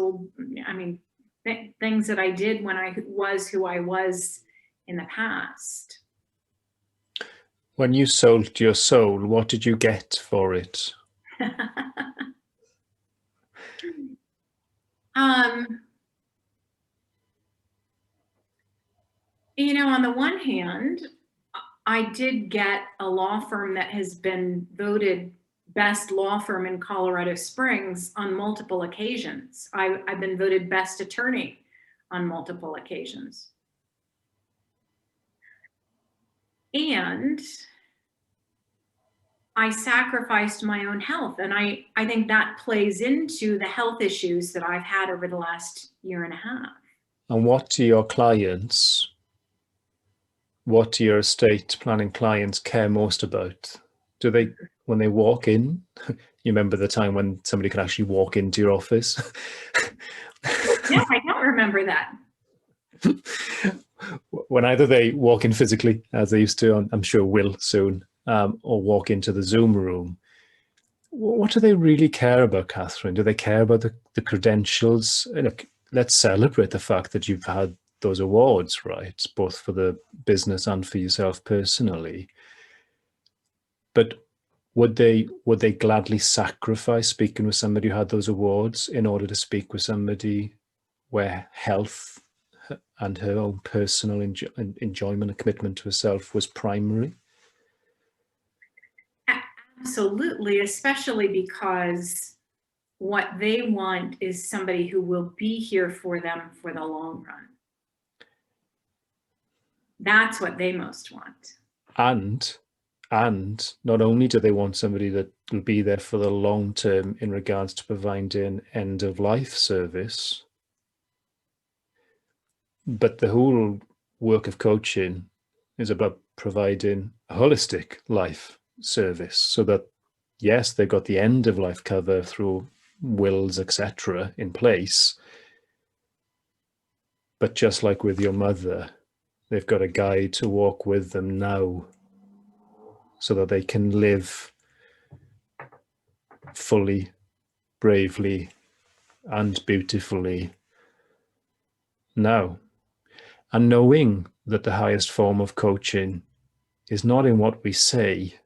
things that I did when I was who I was in the past. When you sold your soul, what did you get for it? On the one hand, I did get a law firm that has been voted best law firm in Colorado Springs on multiple occasions. I've been voted best attorney on multiple occasions. And I sacrificed my own health. And I think that plays into the health issues that I've had over the last year and a half. And what do your estate planning clients care most about? Do they, when they walk in, you remember the time when somebody could actually walk into your office? Yeah, I don't remember that. When either they walk in physically, as they used to, I'm sure will soon, or walk into the Zoom room, what do they really care about, Catherine? Do they care about the credentials? Look, let's celebrate the fact that you've had those awards, right? Both for the business and for yourself personally. But would they gladly sacrifice speaking with somebody who had those awards in order to speak with somebody where health and her own personal enjoyment and commitment to herself was primary? Absolutely, especially because what they want is somebody who will be here for them for the long run. That's what they most want. And not only do they want somebody that will be there for the long term in regards to providing end of life service, but the whole work of coaching is about providing a holistic life service, so that yes, they've got the end of life cover through wills, etc., in place, but just like with your mother, they've got a guide to walk with them now so that they can live fully, bravely, and beautifully now. And knowing that the highest form of coaching is not in what we say,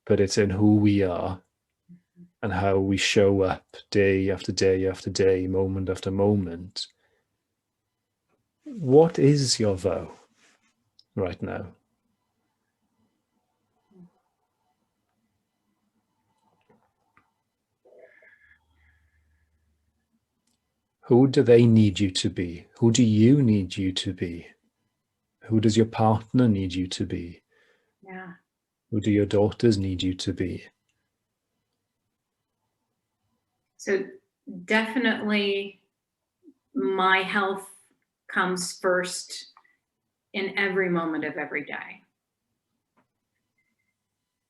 but it's in who we are and how we show up day after day after day, moment after moment. What is your vow right now? Who do they need you to be? Who do you need you to be? Who does your partner need you to be? Yeah. Who do your daughters need you to be? So definitely my health comes first in every moment of every day.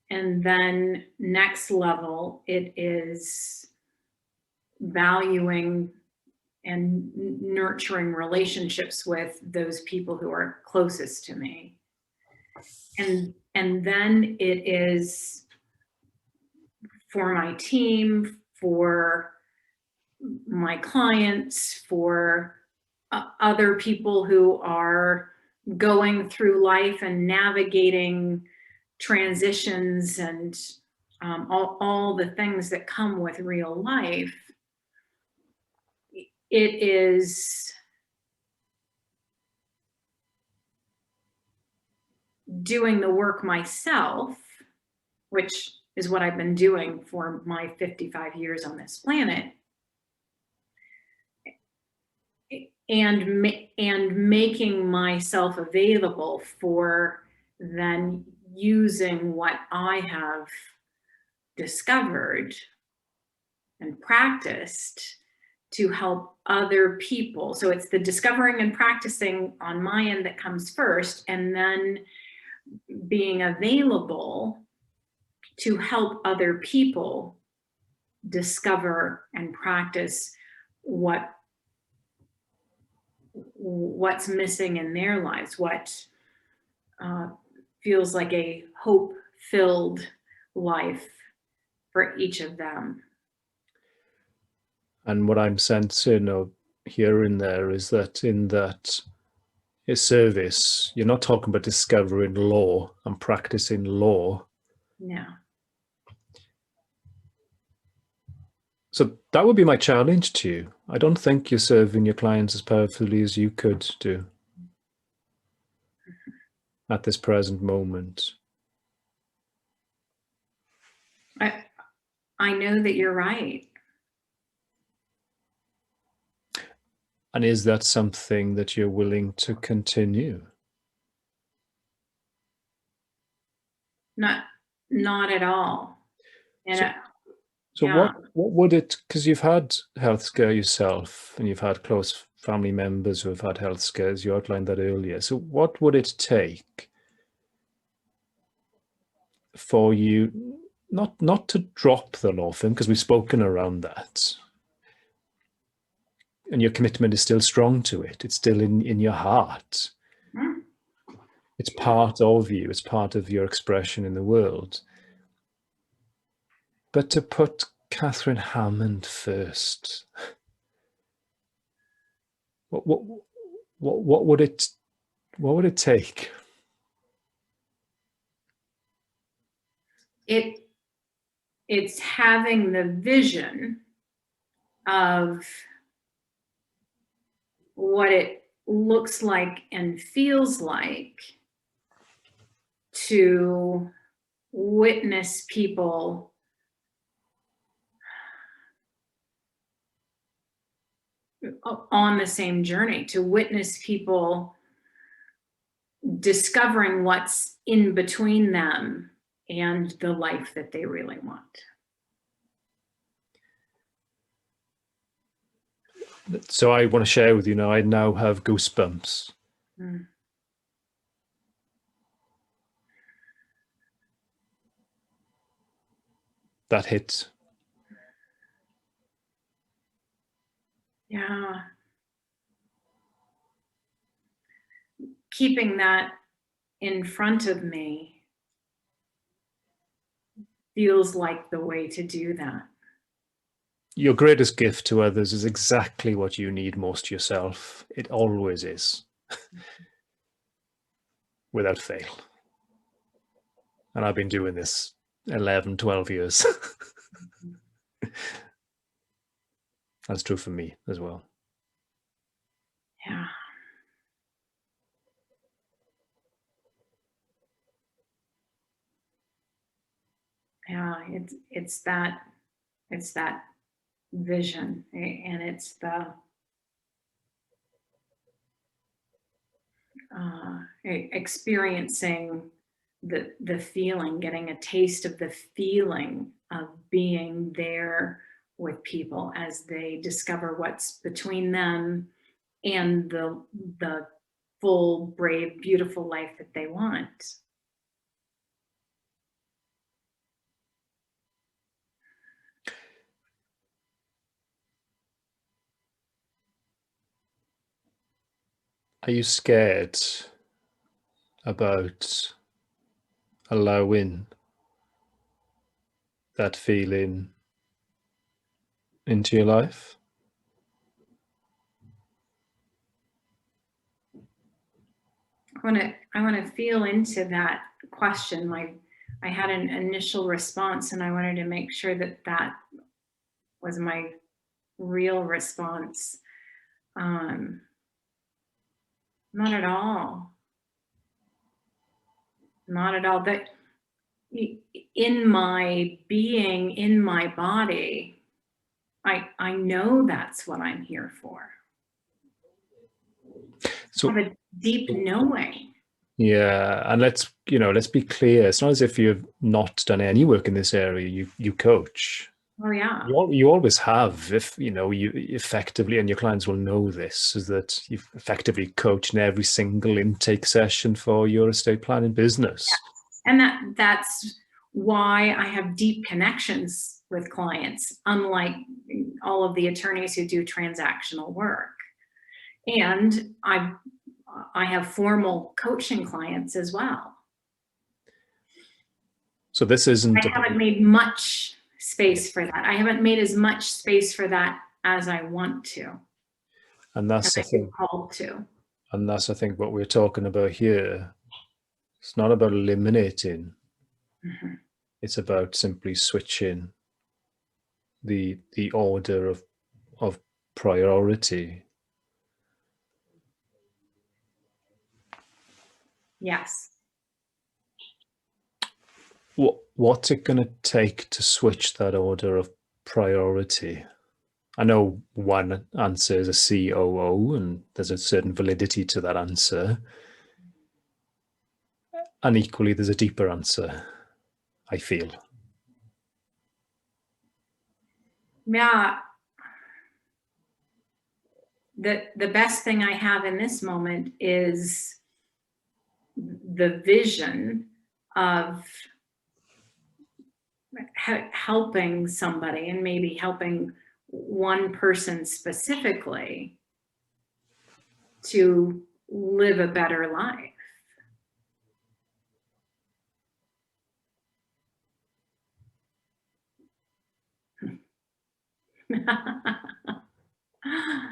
And then next level, it is valuing and nurturing relationships with those people who are closest to me. And then it is for my team, for my clients, for other people who are going through life and navigating transitions and all the things that come with real life. It is doing the work myself, which is what I've been doing for my 55 years on this planet, and making myself available for then using what I have discovered and practiced to help other people. So it's the discovering and practicing on my end that comes first, and then being available to help other people discover and practice what's missing in their lives, what feels like a hope-filled life for each of them. And what I'm sensing or hearing there is that in that service, you're not talking about discovering law and practicing law. No. So that would be my challenge to you. I don't think you're serving your clients as powerfully as you could do at this present moment. I know that you're right. And is that something that you're willing to continue? Not at all. And so yeah. what would it, because you've had health scare yourself and you've had close family members who have had health scares, you outlined that earlier. So what would it take for you not to drop the law firm, because we've spoken around that, and your commitment is still strong to it, it's still in your heart, it's part of you, it's part of your expression in the world, but to put Catherine Hammond first, what would it take? It's having the vision of what it looks like and feels like to witness people on the same journey, to witness people discovering what's in between them and the life that they really want. So I want to share with you now, I now have goosebumps. Mm. That hit. Yeah. Keeping that in front of me feels like the way to do that. Your greatest gift to others is exactly what you need most yourself. It always is, without fail. And I've been doing this 11, 12 years. That's true for me as well. Yeah. Yeah, it's that vision, and it's the experiencing the feeling, getting a taste of the feeling of being there with people as they discover what's between them and the full, brave, beautiful life that they want. Are you scared about allowing that feeling into your life? I want to feel into that question. I had an initial response, and I wanted to make sure that that was my real response. Not at all. Not at all. That in my being, in my body, I know that's what I'm here for. So I have a deep knowing. yeah, and let's be clear. It's not as if you've not done any work in this area. You coach. Oh yeah. You always have, if you effectively, and your clients will know this, is that you've effectively coached in every single intake session for your estate planning business. Yeah. And that's why I have deep connections with clients, unlike all of the attorneys who do transactional work. And I have formal coaching clients as well. So this isn't. I haven't made much space for that. I haven't made as much space for that as I want to. And that's, I think, called to. And that's, I think, what we're talking about here. It's not about eliminating. Mm-hmm. It's about simply switching the order of priority. Yes. What's it going to take to switch that order of priority? I know one answer is a COO, and there's a certain validity to that answer. And equally, there's a deeper answer, I feel. Yeah. The best thing I have in this moment is the vision of helping somebody, and maybe helping one person specifically to live a better life.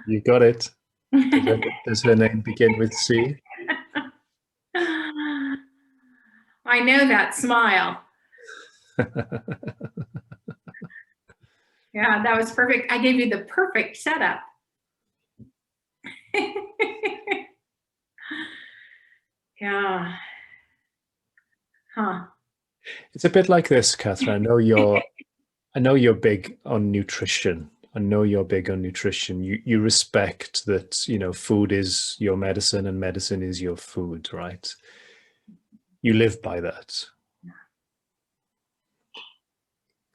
You got it. Does her name begin with C? I know that smile. Yeah, that was perfect. I gave you the perfect setup. Yeah. Huh. It's a bit like this, Catherine. I know you're big on nutrition. I know you're big on nutrition. You respect that, you know, food is your medicine and medicine is your food, right? You live by that.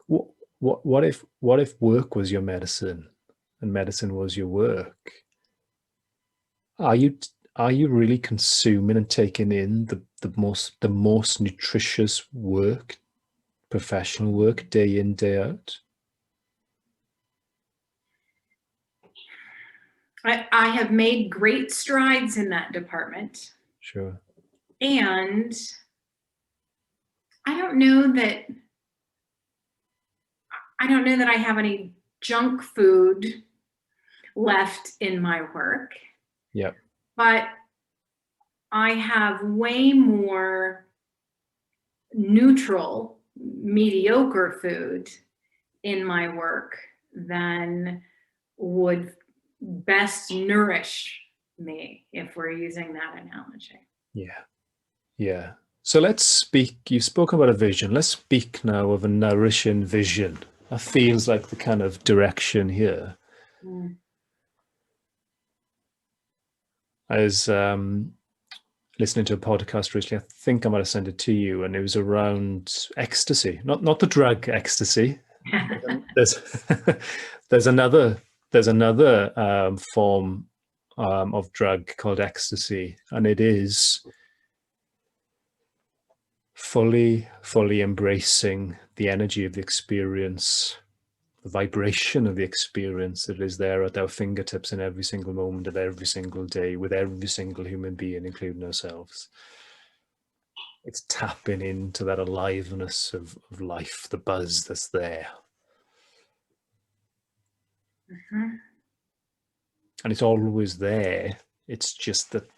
What what if work was your medicine and medicine was your work? Are you are you really consuming and taking in the most nutritious work, professional work, day in, day out? I have made great strides in that department. Sure. And I don't know that I have any junk food left in my work, Yeah. but I have way more neutral, mediocre food in my work than would best nourish me, if we're using that analogy. Yeah. Yeah. So let's speak. You've spoken about a vision. Let's speak now of a nourishing vision. That feels like the kind of direction here. Mm. I was listening to a podcast recently. I think I might have sent it to you, and it was around ecstasy, not the drug ecstasy. There's there's another form of drug called ecstasy, and it is fully embracing the energy of the experience, the vibration of the experience that is there at our fingertips in every single moment of every single day with every single human being, including ourselves. It's tapping into that aliveness of life, the buzz that's there. Mm-hmm. And it's always there. It's just that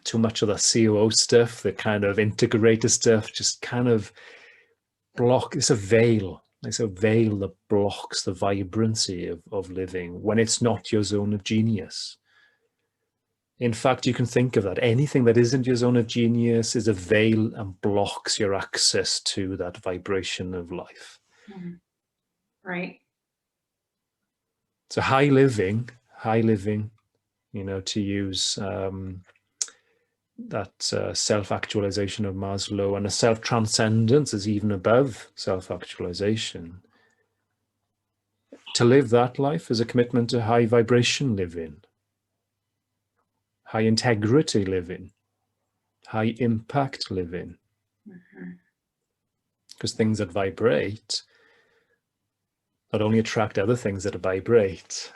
too much of the COO stuff, the kind of integrator stuff, just kind of block. It's a veil. It's a veil that blocks the vibrancy of living when it's not your zone of genius. In fact, you can think of that. Anything that isn't your zone of genius is a veil and blocks your access to that vibration of life. Mm-hmm. Right. So high living, you know, to use that self-actualization of Maslow, and a self-transcendence is even above self-actualization. To live that life is a commitment to high vibration living, high integrity living, high impact living. Mm-hmm. Because things that vibrate not only attract other things that vibrate,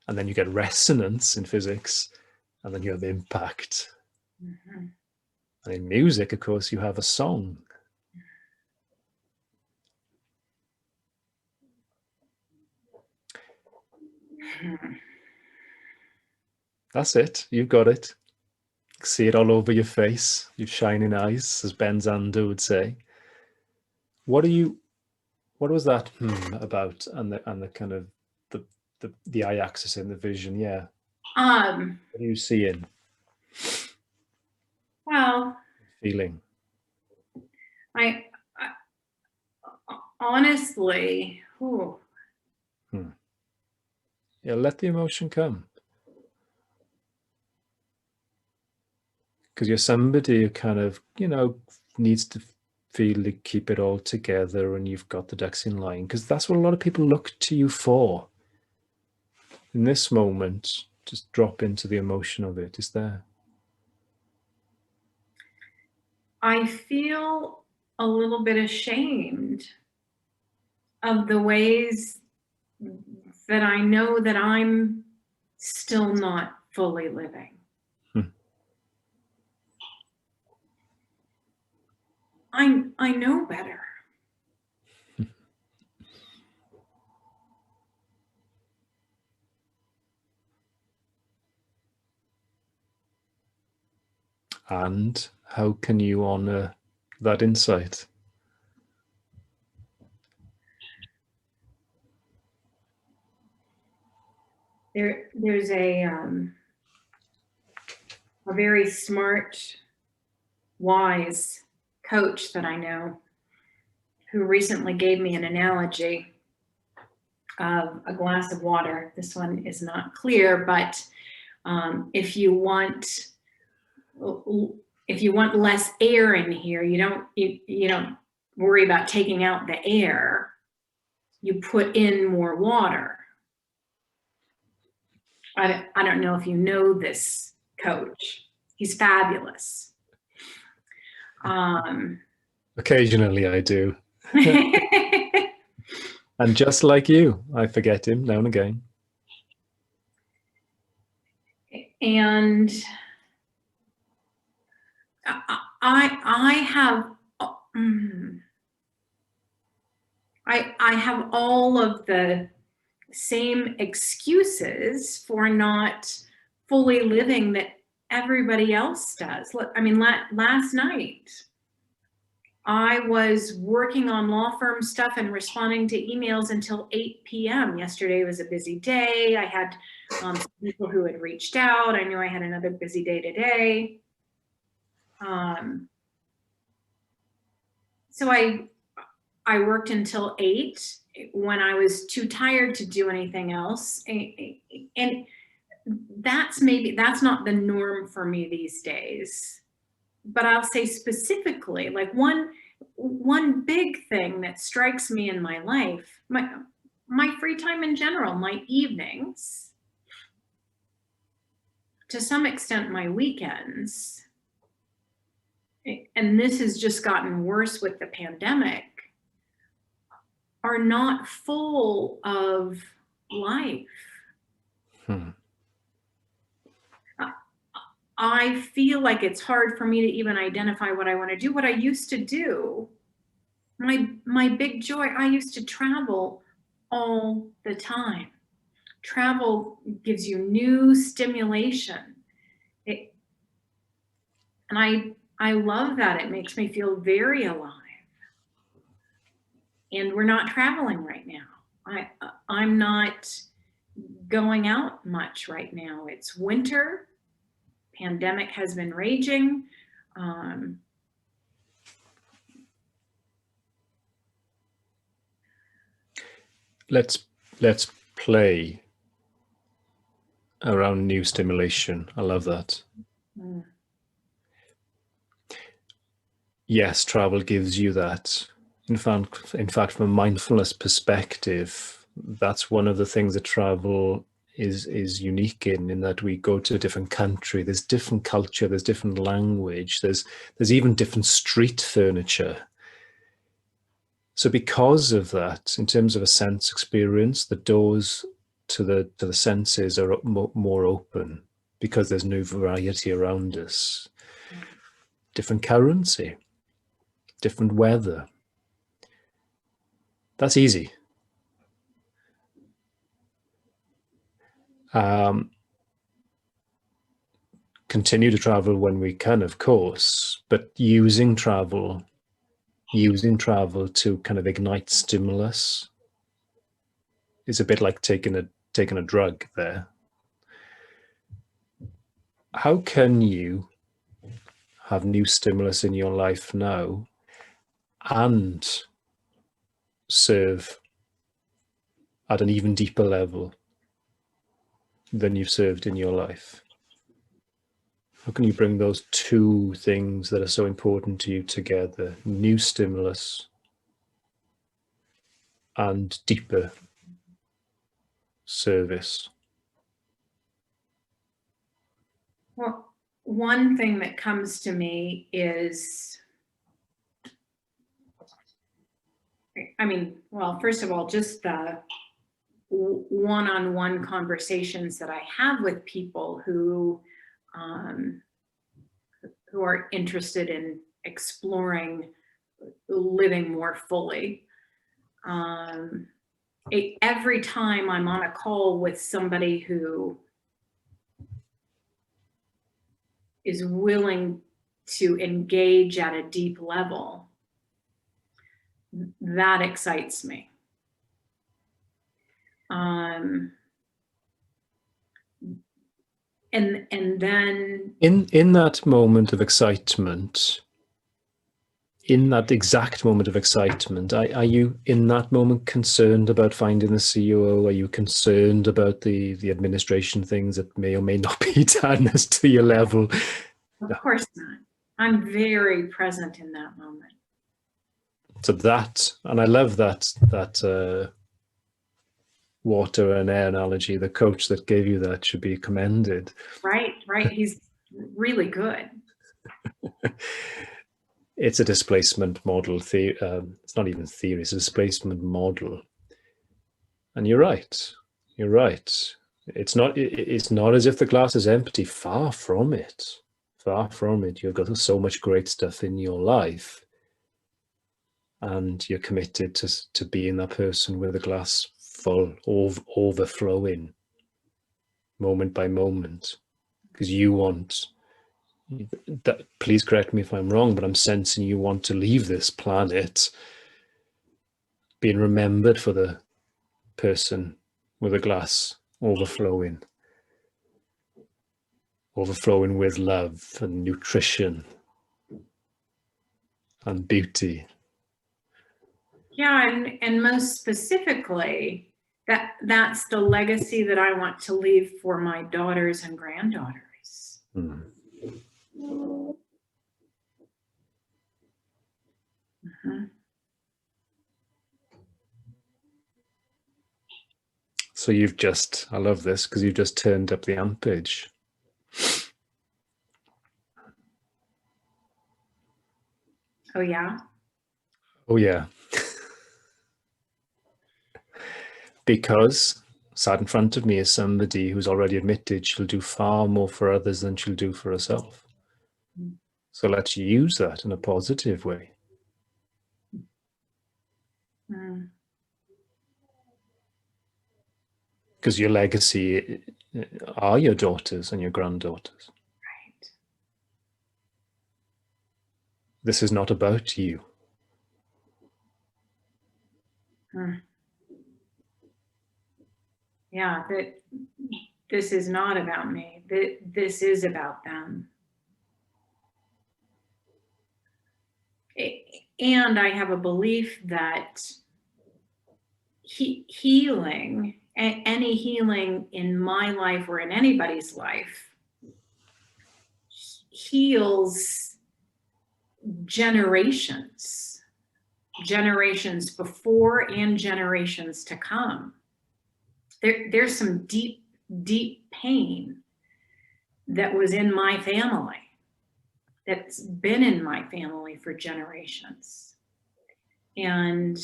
and then you get resonance in physics, and then you have impact. Mm-hmm. And in music, of course, you have a song. Mm-hmm. That's it. You've got it. See it all over your face, your shining eyes, as Ben Zander would say. What was that about? And the kind of the eye axis in the vision, yeah. What are you seeing? Well, Feeling? I honestly, Yeah, let the emotion come. Because you're somebody who kind of, you know, needs to feel to keep it all together, and you've got the ducks in line, because that's what a lot of people look to you for. In this moment, just drop into the emotion of it. Is there? I feel a little bit ashamed of the ways that I know that I'm still not fully living. I know better. And how can you honor that insight? There's a very smart, wise coach that I know, who recently gave me an analogy of a glass of water. This one is not clear, but if you want less air in here, you don't worry about taking out the air. You put in more water. I don't know if you know this coach. He's fabulous. Occasionally I do. And just like you, I forget him now and again. And I have all of the same excuses for not fully living that everybody else does. I mean, last night I was working on law firm stuff and responding to emails until 8 p.m. Yesterday was a busy day. I had people who had reached out. I knew I had another busy day today. So I worked until 8 when I was too tired to do anything else. And that's not the norm for me these days. But I'll say specifically, like one big thing that strikes me in my life, my free time in general, my evenings, to some extent my weekends, and this has just gotten worse with the pandemic, are not full of life. I feel like it's hard for me to even identify what I want to do. What I used to do, my big joy, I used to travel all the time. Travel gives you new stimulation. And I love that. It makes me feel very alive. And we're not traveling right now. I'm not going out much right now. It's winter. Pandemic has been raging. Let's play around new stimulation. I love that. Yes, travel gives you that. In fact, from a mindfulness perspective, that's one of the things that travel is unique in that we go to a different country. There's different culture. There's different language. There's even different street furniture. So because of that, in terms of a sense experience, the doors to the senses are more open because there's new variety around us. Different currency, different weather. That's easy. Continue to travel when we can, of course, but using travel to kind of ignite stimulus is a bit like taking a drug there. How can you have new stimulus in your life now and serve at an even deeper level than you've served in your life? How can you bring those two things that are so important to you together? New stimulus and deeper service. Well, one thing that comes to me is, I mean, well, first of all, just the one-on-one conversations that I have with people who are interested in exploring living more fully. Every time I'm on a call with somebody who is willing to engage at a deep level, that excites me. And then in that moment of excitement, in that exact moment of excitement, are you in that moment concerned about finding the COO? Are you concerned about the administration things that may or may not be done as to your level? Of course not. I'm very present in that moment. So that, and I love that water and air analogy. The coach that gave you that should be commended. Right. He's really good. It's a displacement model. It's not even theory, it's a displacement model. And you're right. You're right. It's not as if the glass is empty. Far from it. Far from it. You've got so much great stuff in your life. And you're committed to being that person with the glass full, overflowing, moment by moment. Because you want that, please correct me if I'm wrong, but I'm sensing you want to leave this planet being remembered for the person with a glass overflowing with love and nutrition and beauty. Yeah, and most specifically, that's the legacy that I want to leave for my daughters and granddaughters. Mm-hmm. So I love this because you've just turned up the ampage. Oh, yeah? Oh, yeah. Because sat in front of me is somebody who's already admitted she'll do far more for others than she'll do for herself. So let's use that in a positive way. Because your legacy are your daughters and your granddaughters. Right. This is not about you. Yeah, that this is not about me. This is about them. And I have a belief that healing, any healing in my life or in anybody's life, heals generations before and generations to come. There's some deep pain that was in my family, that's been in my family for generations. And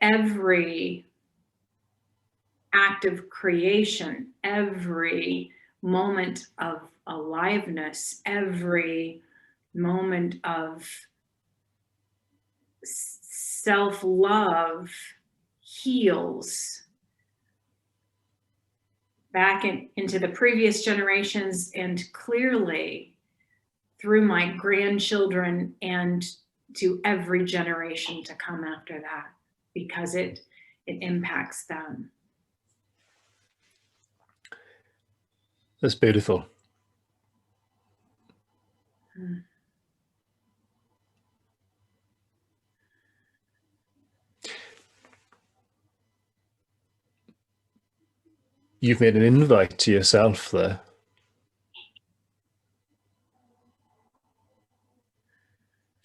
every act of creation, every moment of aliveness, every moment of self-love heals back into the previous generations, and clearly through my grandchildren and to every generation to come after that, because it impacts them. That's beautiful. You've made an invite to yourself there.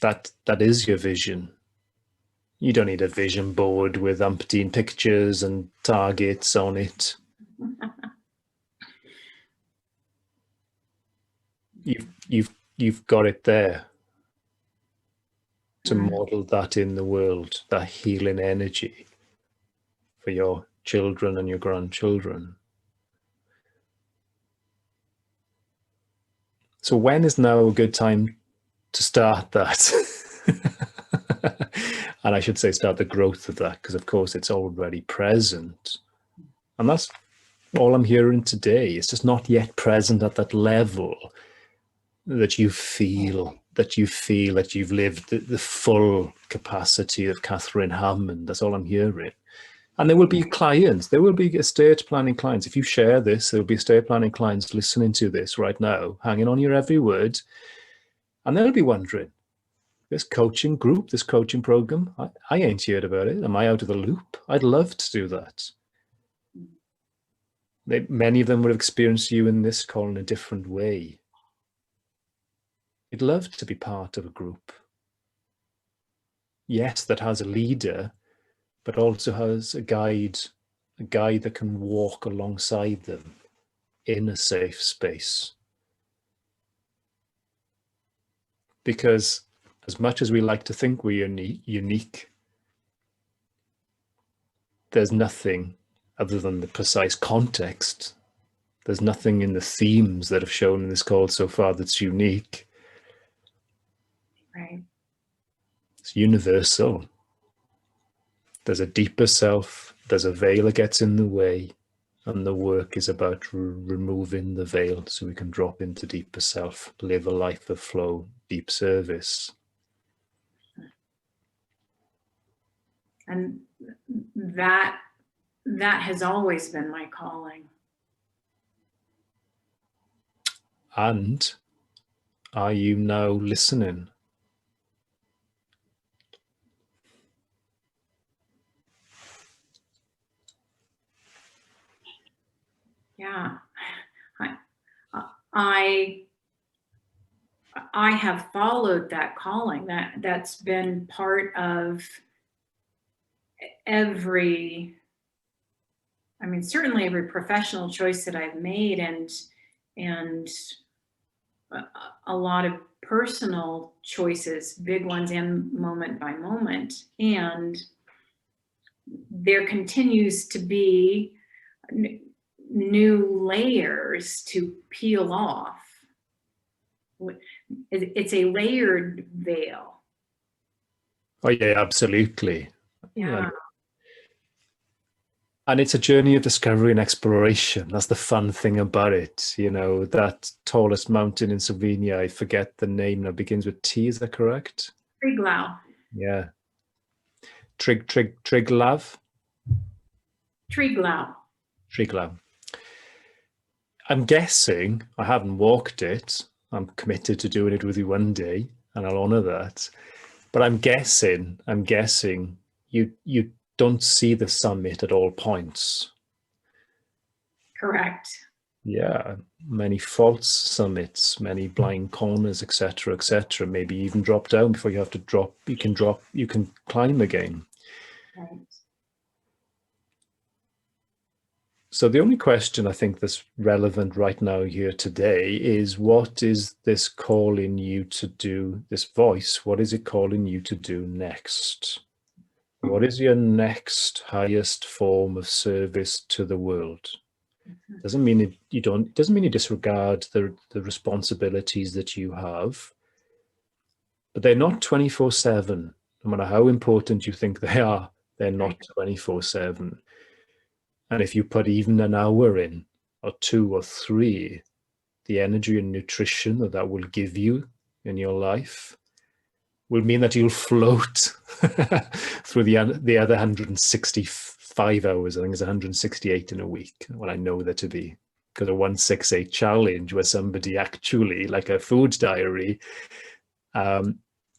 That is your vision. You don't need a vision board with umpteen pictures and targets on it. You've got it there to model that in the world, that healing energy for your children and your grandchildren. So when is now a good time to start that? And I should say start the growth of that, because of course it's already present. And that's all I'm hearing today. It's just not yet present at that level that you feel that you've lived the full capacity of Catherine Hammond. That's all I'm hearing. And there will be clients, there will be estate planning clients. If you share this, there will be estate planning clients listening to this right now, hanging on your every word. And they'll be wondering, this coaching group, this coaching program, I ain't heard about it. Am I out of the loop? I'd love to do that. Many of them would have experienced you in this call in a different way. You'd love to be part of a group. Yes, that has a leader, but also has a guide that can walk alongside them in a safe space. Because as much as we like to think we're unique, there's nothing other than the precise context. There's nothing in the themes that have shown in this call so far that's unique. Right. It's universal. There's a deeper self, there's a veil that gets in the way, and the work is about removing the veil so we can drop into deeper self, live a life of flow, deep service. And that has always been my calling. And are you now listening? Yeah. I have followed that calling. That's been part of certainly every professional choice that I've made, and a lot of personal choices, big ones and moment by moment. And there continues to be new layers to peel off. It's a layered veil. Oh yeah, absolutely. Yeah. And it's a journey of discovery and exploration. That's the fun thing about it. You know, that tallest mountain in Slovenia, I forget the name now, begins with T, is that correct? Triglav. Yeah. Triglav? Triglav. I'm guessing, I haven't walked it. I'm committed to doing it with you one day, and I'll honor that. But I'm guessing you don't see the summit at all points. Correct. Yeah, many false summits, many blind corners, etc., etc. Maybe even drop down before you have to drop. You can climb again. Right. So the only question I think that's relevant right now here today is, what is this calling you to do, this voice, what is it calling you to do next? What is your next highest form of service to the world? Doesn't mean it doesn't mean you disregard the responsibilities that you have, but they're not 24/7. No matter how important you think they are, they're not 24/7. And if you put even an hour in, or 2 or 3, the energy and nutrition that will give you in your life will mean that you'll float through the other 165 hours. I think it's 168 in a week, what I know there to be. Because a 168 challenge where somebody actually, like a food diary,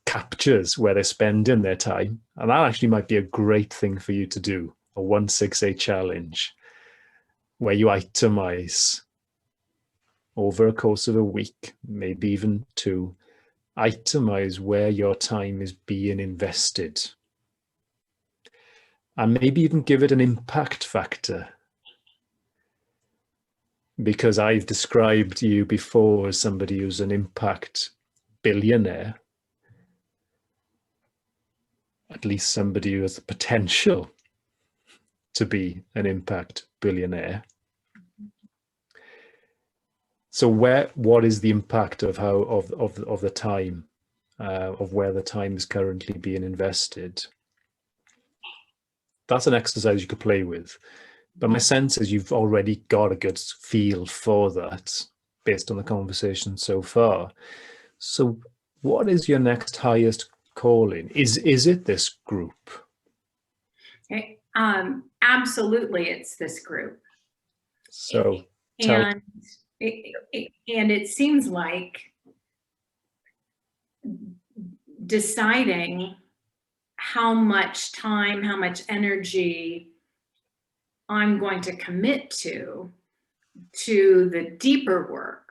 captures where they're spending their time. And that actually might be a great thing for you to do, a 168 challenge, where you itemize over a course of a week, maybe even 2, itemize where your time is being invested. And maybe even give it an impact factor. Because I've described you before as somebody who's an impact billionaire. At least somebody who has the potential to be an impact billionaire. So what is the impact of the time, of where the time is currently being invested? That's an exercise you could play with. But my sense is you've already got a good feel for that based on the conversation so far. So what is your next highest calling? Is it this group? Okay. Absolutely, it's this group. So and, it seems like deciding how much time, how much energy I'm going to commit to the deeper work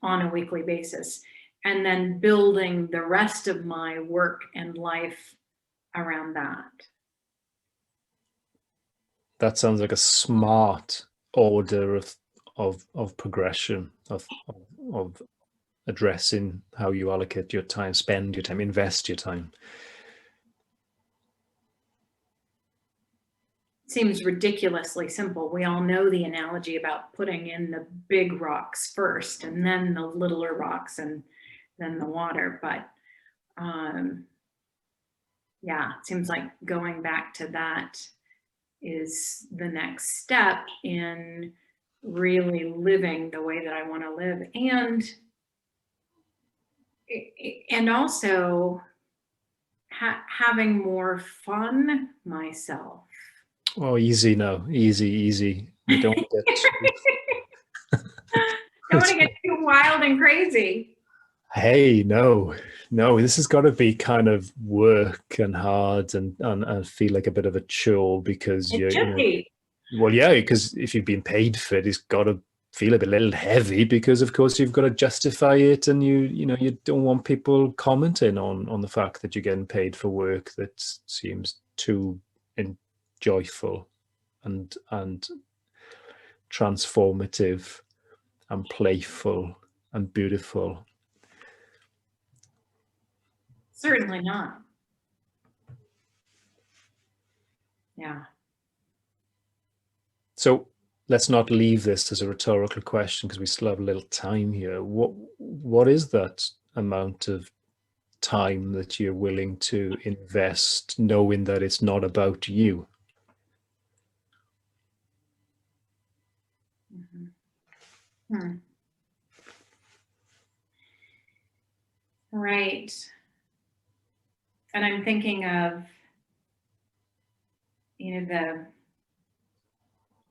on a weekly basis, and then building the rest of my work and life around that. That sounds like a smart order of progression, of addressing how you allocate your time, spend your time, invest your time. Seems ridiculously simple. We all know the analogy about putting in the big rocks first and then the littler rocks and then the water. But yeah, it seems like going back to that is the next step in really living the way that I want to live, and also having more fun myself. Oh, easy now, easy. You don't get too... Don't want to get too wild and crazy. Hey, no, this has got to be kind of work and hard and feel like a bit of a chore, because It should be. Well, yeah, because if you've been paid for it, it's got to feel a little heavy, because of course you've got to justify it, and you don't want people commenting on the fact that you're getting paid for work that seems too joyful and transformative and playful and beautiful. Certainly not. Yeah. So let's not leave this as a rhetorical question, because we still have a little time here. What is that amount of time that you're willing to invest, knowing that it's not about you? Mm-hmm. Right. And I'm thinking of,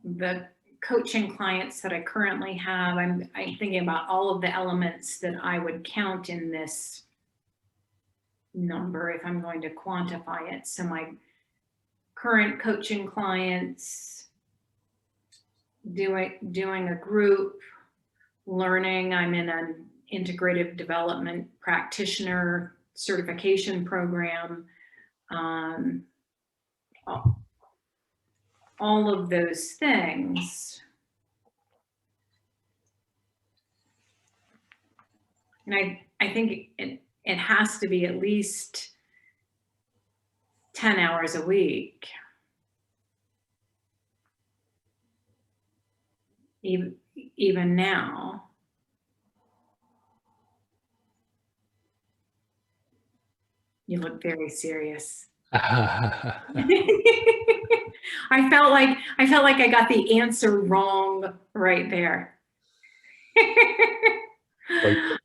the coaching clients that I currently have. I'm thinking about all of the elements that I would count in this number if I'm going to quantify it. So my current coaching clients, doing a group, learning. I'm in an integrative development practitioner certification program. All of those things. And I think it has to be at least 10 hours a week. Even now. You look very serious. I felt like I got the answer wrong right there.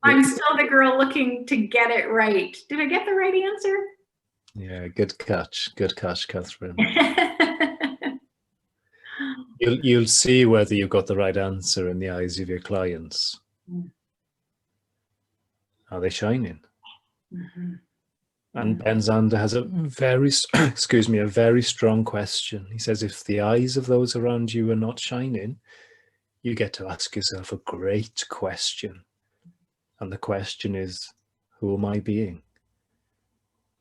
I'm still the girl looking to get it right. Did I get the right answer? Yeah, good catch, Catherine. You'll see whether you got the right answer in the eyes of your clients. Are they shining? Mm-hmm. And Ben Zander has a very, a very strong question. He says, if the eyes of those around you are not shining, you get to ask yourself a great question. And the question is, who am I being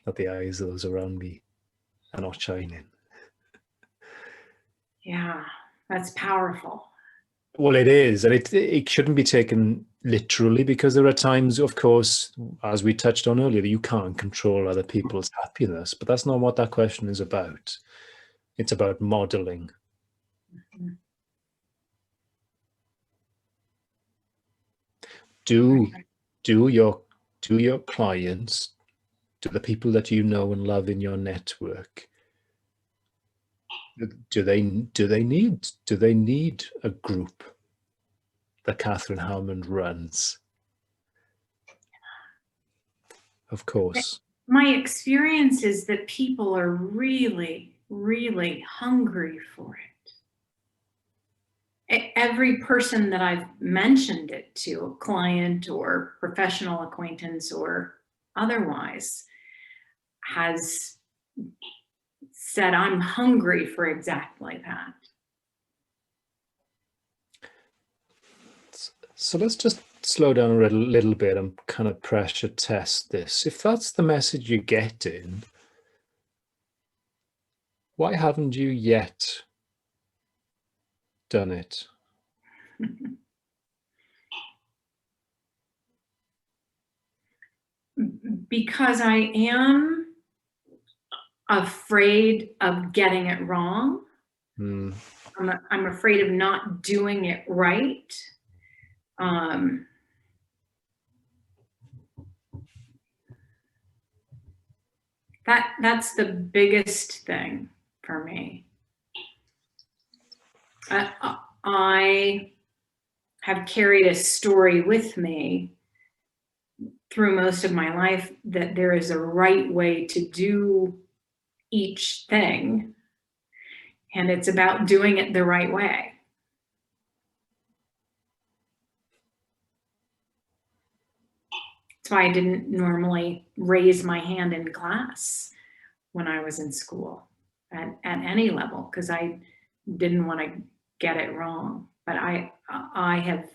that the eyes of those around me are not shining? Yeah, that's powerful. Well, it is, and it shouldn't be taken literally, because there are times, of course, as we touched on earlier, that you can't control other people's happiness, but that's not what that question is about. It's about modeling. Mm-hmm. Do your clients, do the people that you know and love in your network, do they need a group that Catherine Hammond runs? Of course. My experience is that people are really, really hungry for it. Every person that I've mentioned it to, a client or professional acquaintance or otherwise has said, I'm hungry for exactly that. So let's just slow down a little bit and kind of pressure test this. If that's the message you're getting, why haven't you yet done it? Because I am afraid of getting it wrong. I'm afraid of not doing it right. That's the biggest thing for me. I have carried a story with me through most of my life that there is a right way to do each thing, and it's about doing it the right way. That's why I didn't normally raise my hand in class when I was in school at any level, because I didn't want to get it wrong. But I have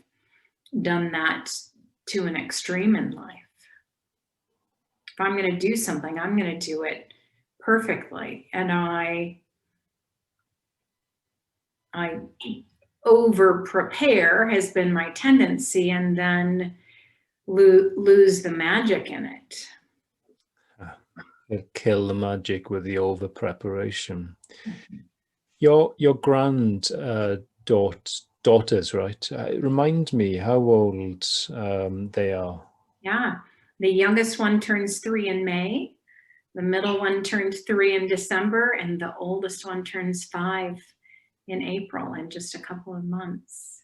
done that to an extreme in life. If I'm going to do something, I'm going to do it perfectly. And I over prepare has been my tendency, and then lose the magic in it. Kill the magic with the over preparation. Your daughters, right? Remind me how old they are. Yeah, the youngest one turns 3 in May. The middle one turns 3 in December, and the oldest one turns 5 in April, in just a couple of months.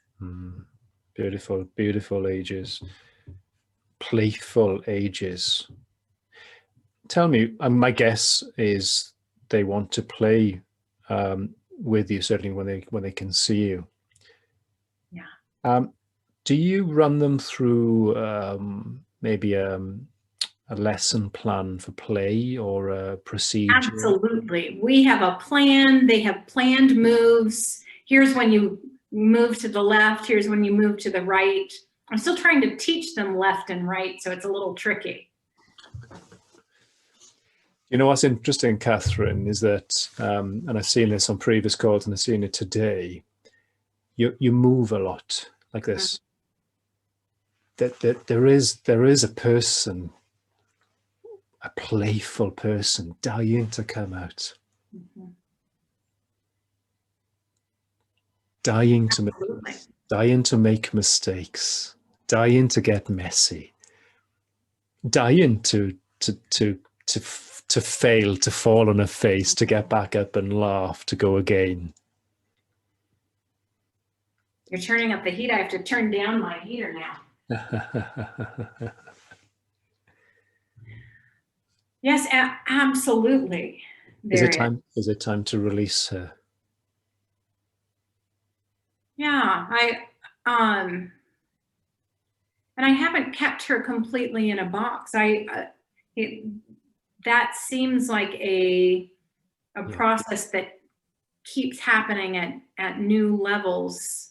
Beautiful, beautiful ages. Playful ages. Tell me, my guess is they want to play with you, certainly when they can see you. Yeah. Do you run them through maybe a lesson plan for play or a procedure? Absolutely. We have a plan. They have planned moves. Here's when you move to the left. Here's when you move to the right. I'm still trying to teach them left and right, so it's a little tricky. You know what's interesting, Catherine, is that, and I've seen this on previous calls and I've seen it today, you move a lot like this. That there is a person, a playful person dying to come out. Dying to make mistakes, dying to get messy, dying to fail, to fall on her face, to get back up and laugh, to go again. You're turning up the heat. I have to turn down my heater now. Yes, absolutely. Is it time to release her? Yeah, and I haven't kept her completely in a box. That seems like a process that keeps happening at new levels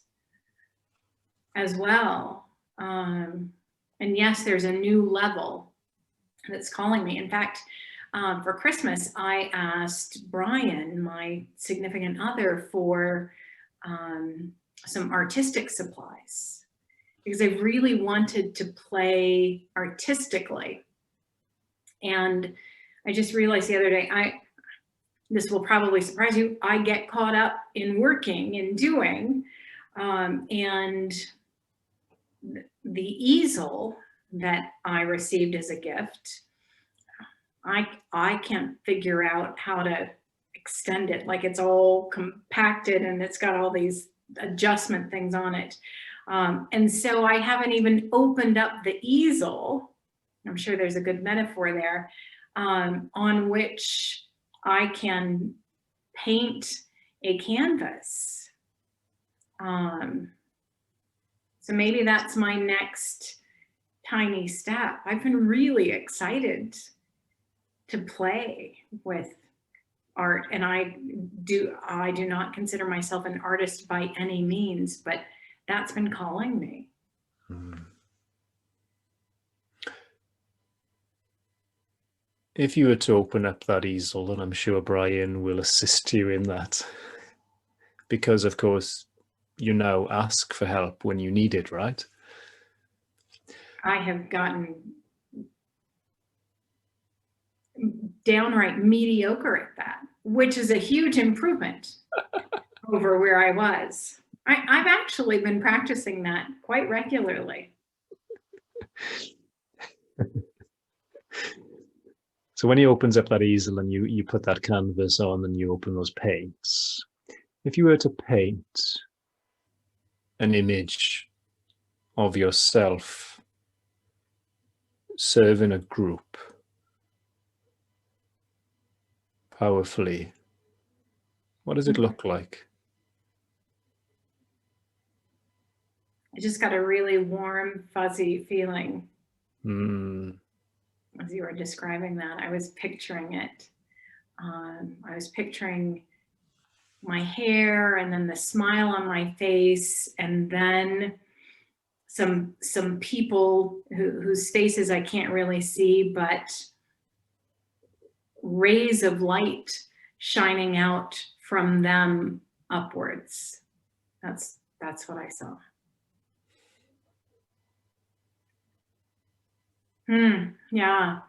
as well. And yes, there's a new level that's calling me. In fact, for Christmas, I asked Brian, my significant other, for some artistic supplies, because I really wanted to play artistically. And I just realized the other day, this will probably surprise you, I get caught up in working and doing, and the easel that I received as a gift, I can't figure out how to extend it. Like, it's all compacted and it's got all these adjustment things on it. And so I haven't even opened up the easel. I'm sure there's a good metaphor there, on which I can paint a canvas. So maybe that's my next tiny step. I've been really excited to play with art, and I do not consider myself an artist by any means, but that's been calling me. If you were to open up that easel, and I'm sure Brian will assist you in that, because of course you now ask for help when you need it, right? I have gotten downright mediocre at that, which is a huge improvement over where I was. I've actually been practicing that quite regularly. So when he opens up that easel and you put that canvas on and you open those paints, if you were to paint an image of yourself serving a group powerfully, what does it look like? I just got a really warm, fuzzy feeling. As you were describing that, I was picturing it. I was picturing my hair, and then the smile on my face, and then some people whose faces I can't really see, but rays of light shining out from them upwards. That's what I saw. Yeah.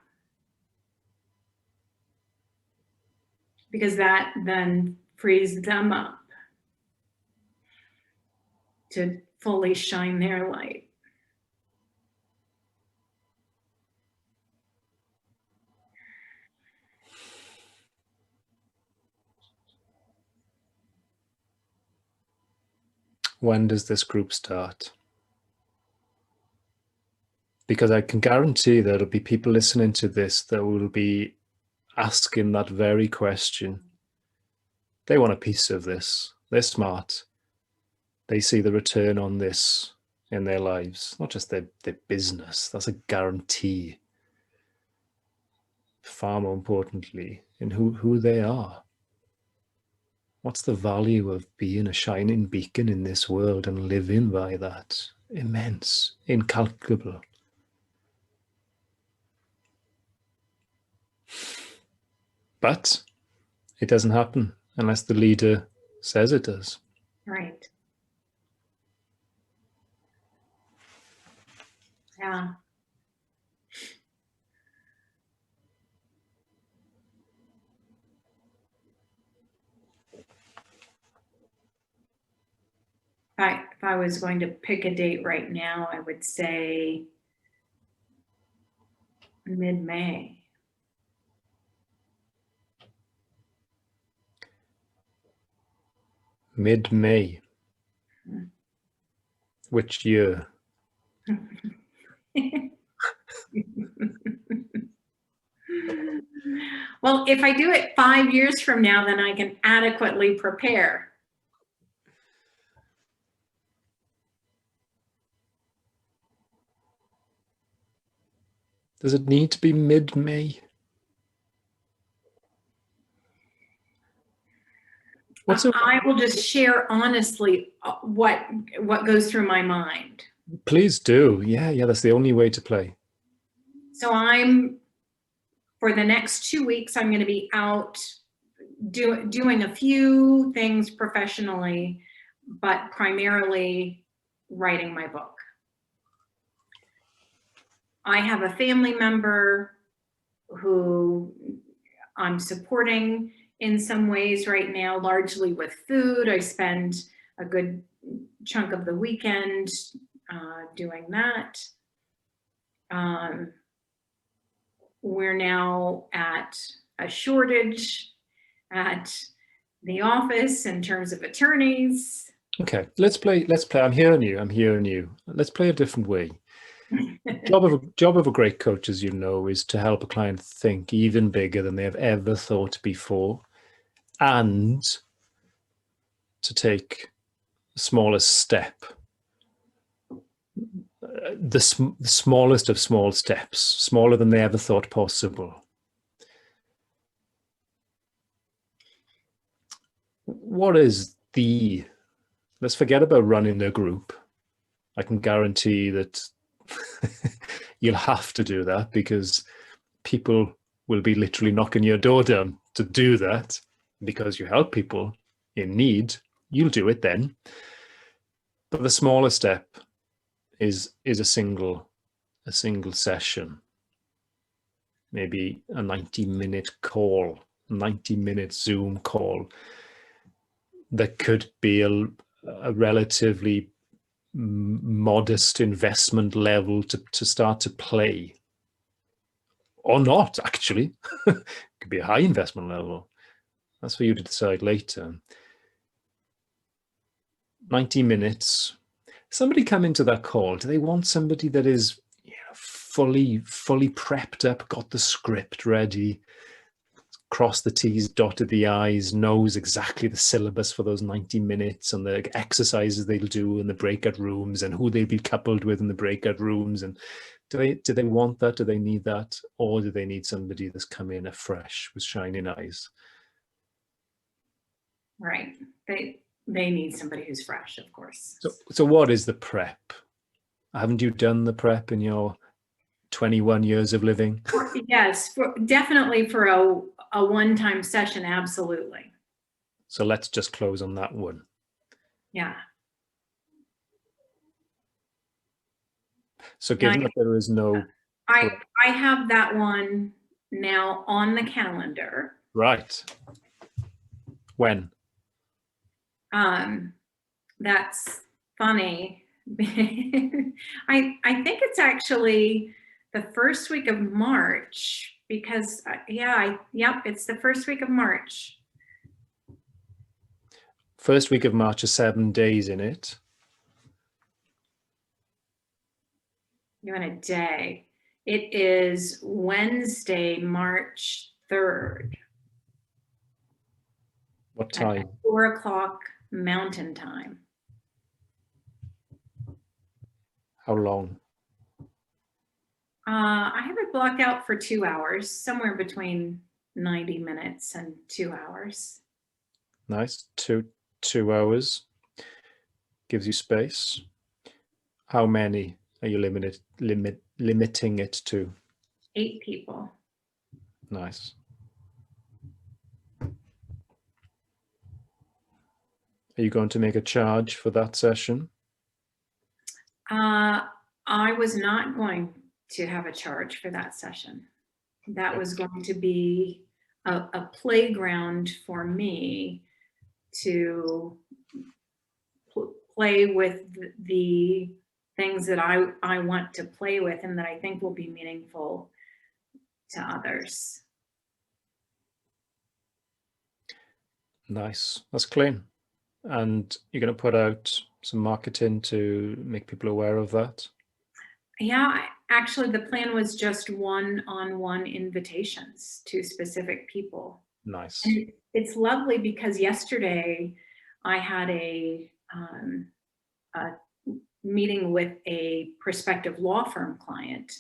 Because that then frees them up to fully shine their light. When does this group start? Because I can guarantee there'll be people listening to this that will be asking that very question. They want a piece of this. They're smart. They see the return on this in their lives, not just their business. That's a guarantee. Far more importantly, in who they are. What's the value of being a shining beacon in this world and living by that? Immense, incalculable. But it doesn't happen unless the leader says it does. Right. Yeah. If I was going to pick a date right now, I would say mid-May. Mid-May. Which year? Well, if I do it 5 years from now, then I can adequately prepare. Does it need to be mid-May? I will just share honestly what goes through my mind. Please do. Yeah, that's the only way to play. So for the next 2 weeks, I'm going to be out doing a few things professionally, but primarily writing my book. I have a family member who I'm supporting in some ways right now, largely with food. I spend a good chunk of the weekend doing that. We're now at a shortage at the office in terms of attorneys. Okay, let's play. I'm hearing you. Let's play a different way. Job of a great coach, as you know, is to help a client think even bigger than they have ever thought before, and to take the smallest step the smallest of small steps, smaller than they ever thought possible. What is let's forget about running a group. I can guarantee that you'll have to do that because people will be literally knocking your door down to do that because you help people in need. You'll do it then. But the smaller step is a single session, maybe a 90-minute call, 90-minute Zoom call that could be a relatively modest investment level to start to play, or not actually. It could be a high investment level. That's for you to decide later. 90 minutes. Somebody come into that call, do they want somebody that is fully prepped up, got the script ready, crossed the T's, dotted the I's, knows exactly the syllabus for those 90 minutes and the exercises they'll do in the breakout rooms and who they'll be coupled with in the breakout rooms? And do they want that? Do they need that? Or do they need somebody that's come in afresh with shining eyes? Right. They need somebody who's fresh, of course. So what is the prep? Haven't you done the prep in your 21 years of living? Yes, definitely for a one-time session, absolutely. So let's just close on that one. Yeah. So given that there is no... I have that one now on the calendar. Right. When? That's funny. I think it's actually the first week of March because yep, it's the first week of March. First week of March is 7 days in it. You want a day? It is Wednesday, March 3rd. What time? At 4 o'clock Mountain Time. How long? I have it blocked out for 2 hours, somewhere between 90 minutes and 2 hours. Nice. Two hours gives you space. How many are you limiting it to? 8 people. Nice. Are you going to make a charge for that session? I was not going to have a charge for that session. That was going to be a playground for me to play with the things that I want to play with and that I think will be meaningful to others. Nice. That's clean. And you're going to put out some marketing to make people aware of that? Yeah, actually the plan was just one-on-one invitations to specific people. Nice. And it's lovely because yesterday I had a meeting with a prospective law firm client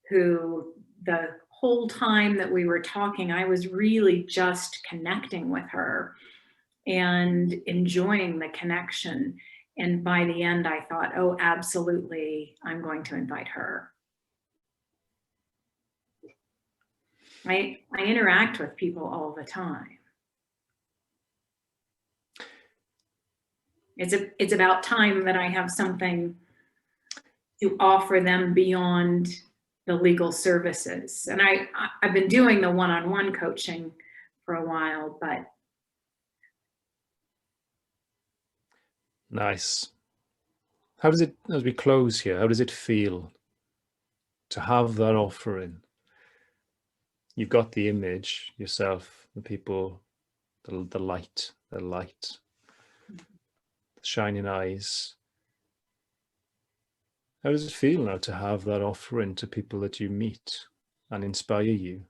who the whole time that we were talking, I was really just connecting with her and enjoying the connection. And by the end, I thought, oh, absolutely, I'm going to invite her. I interact with people all the time. It's about time that I have something to offer them beyond the legal services. And I've been doing the one-on-one coaching for a while, but. Nice. How does it, as we close here, how does it feel to have that offering? You've got the image yourself, the people, the light, the shining eyes. How does it feel now to have that offering to people that you meet and inspire you?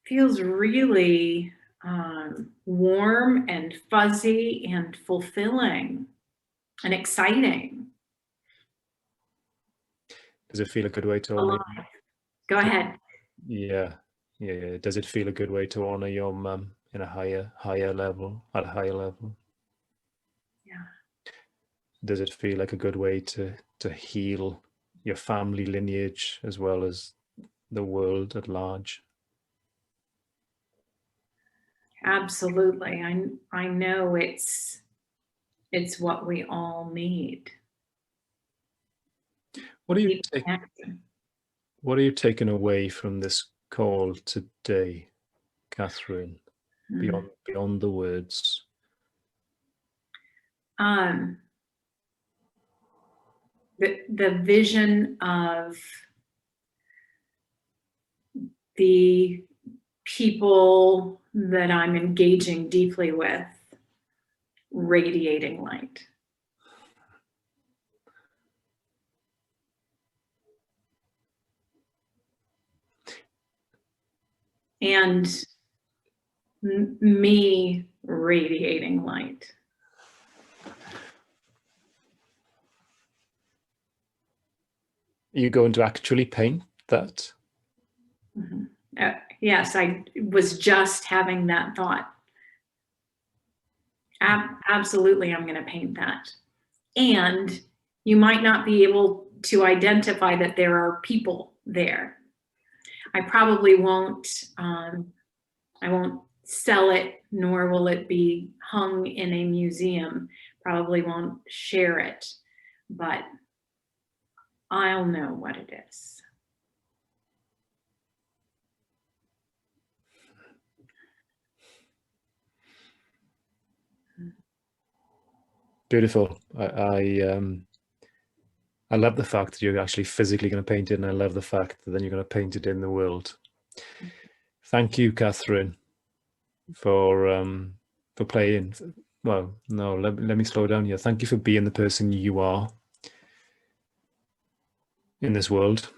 Feels really warm and fuzzy and fulfilling. and exciting. Does it feel a good way to honor? Alive. Go ahead. Yeah. Does it feel a good way to honor your mum in a higher level, at a higher level? Yeah. Does it feel like a good way to heal your family lineage as well as the world at large? Absolutely. I know it's what we all need. What are you Deep connection. What are you taking away from this call today, Catherine? Beyond the words. The vision of the people that I'm engaging deeply with radiating light. And me radiating light. Are you going to actually paint that? Mm-hmm. Yes, I was just having that thought. Absolutely, I'm going to paint that. And you might not be able to identify that there are people there. I probably won't, I won't sell it, nor will it be hung in a museum. Probably won't share it, but I'll know what it is. Beautiful. I love the fact that you're actually physically going to paint it, and I love the fact that then you're going to paint it in the world. Thank you, Catherine, for playing. Well, no, let me slow down here. Thank you for being the person you are in this world.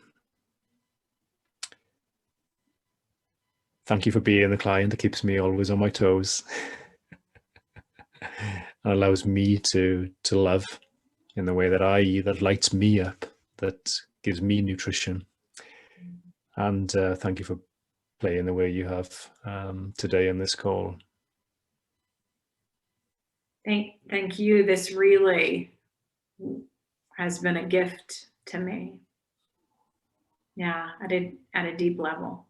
Thank you for being the client that keeps me always on my toes and allows me to love in the way that lights me up, that gives me nutrition. And thank you for playing the way you have today in this call. Thank you. This really has been a gift to me. Yeah, at a deep level.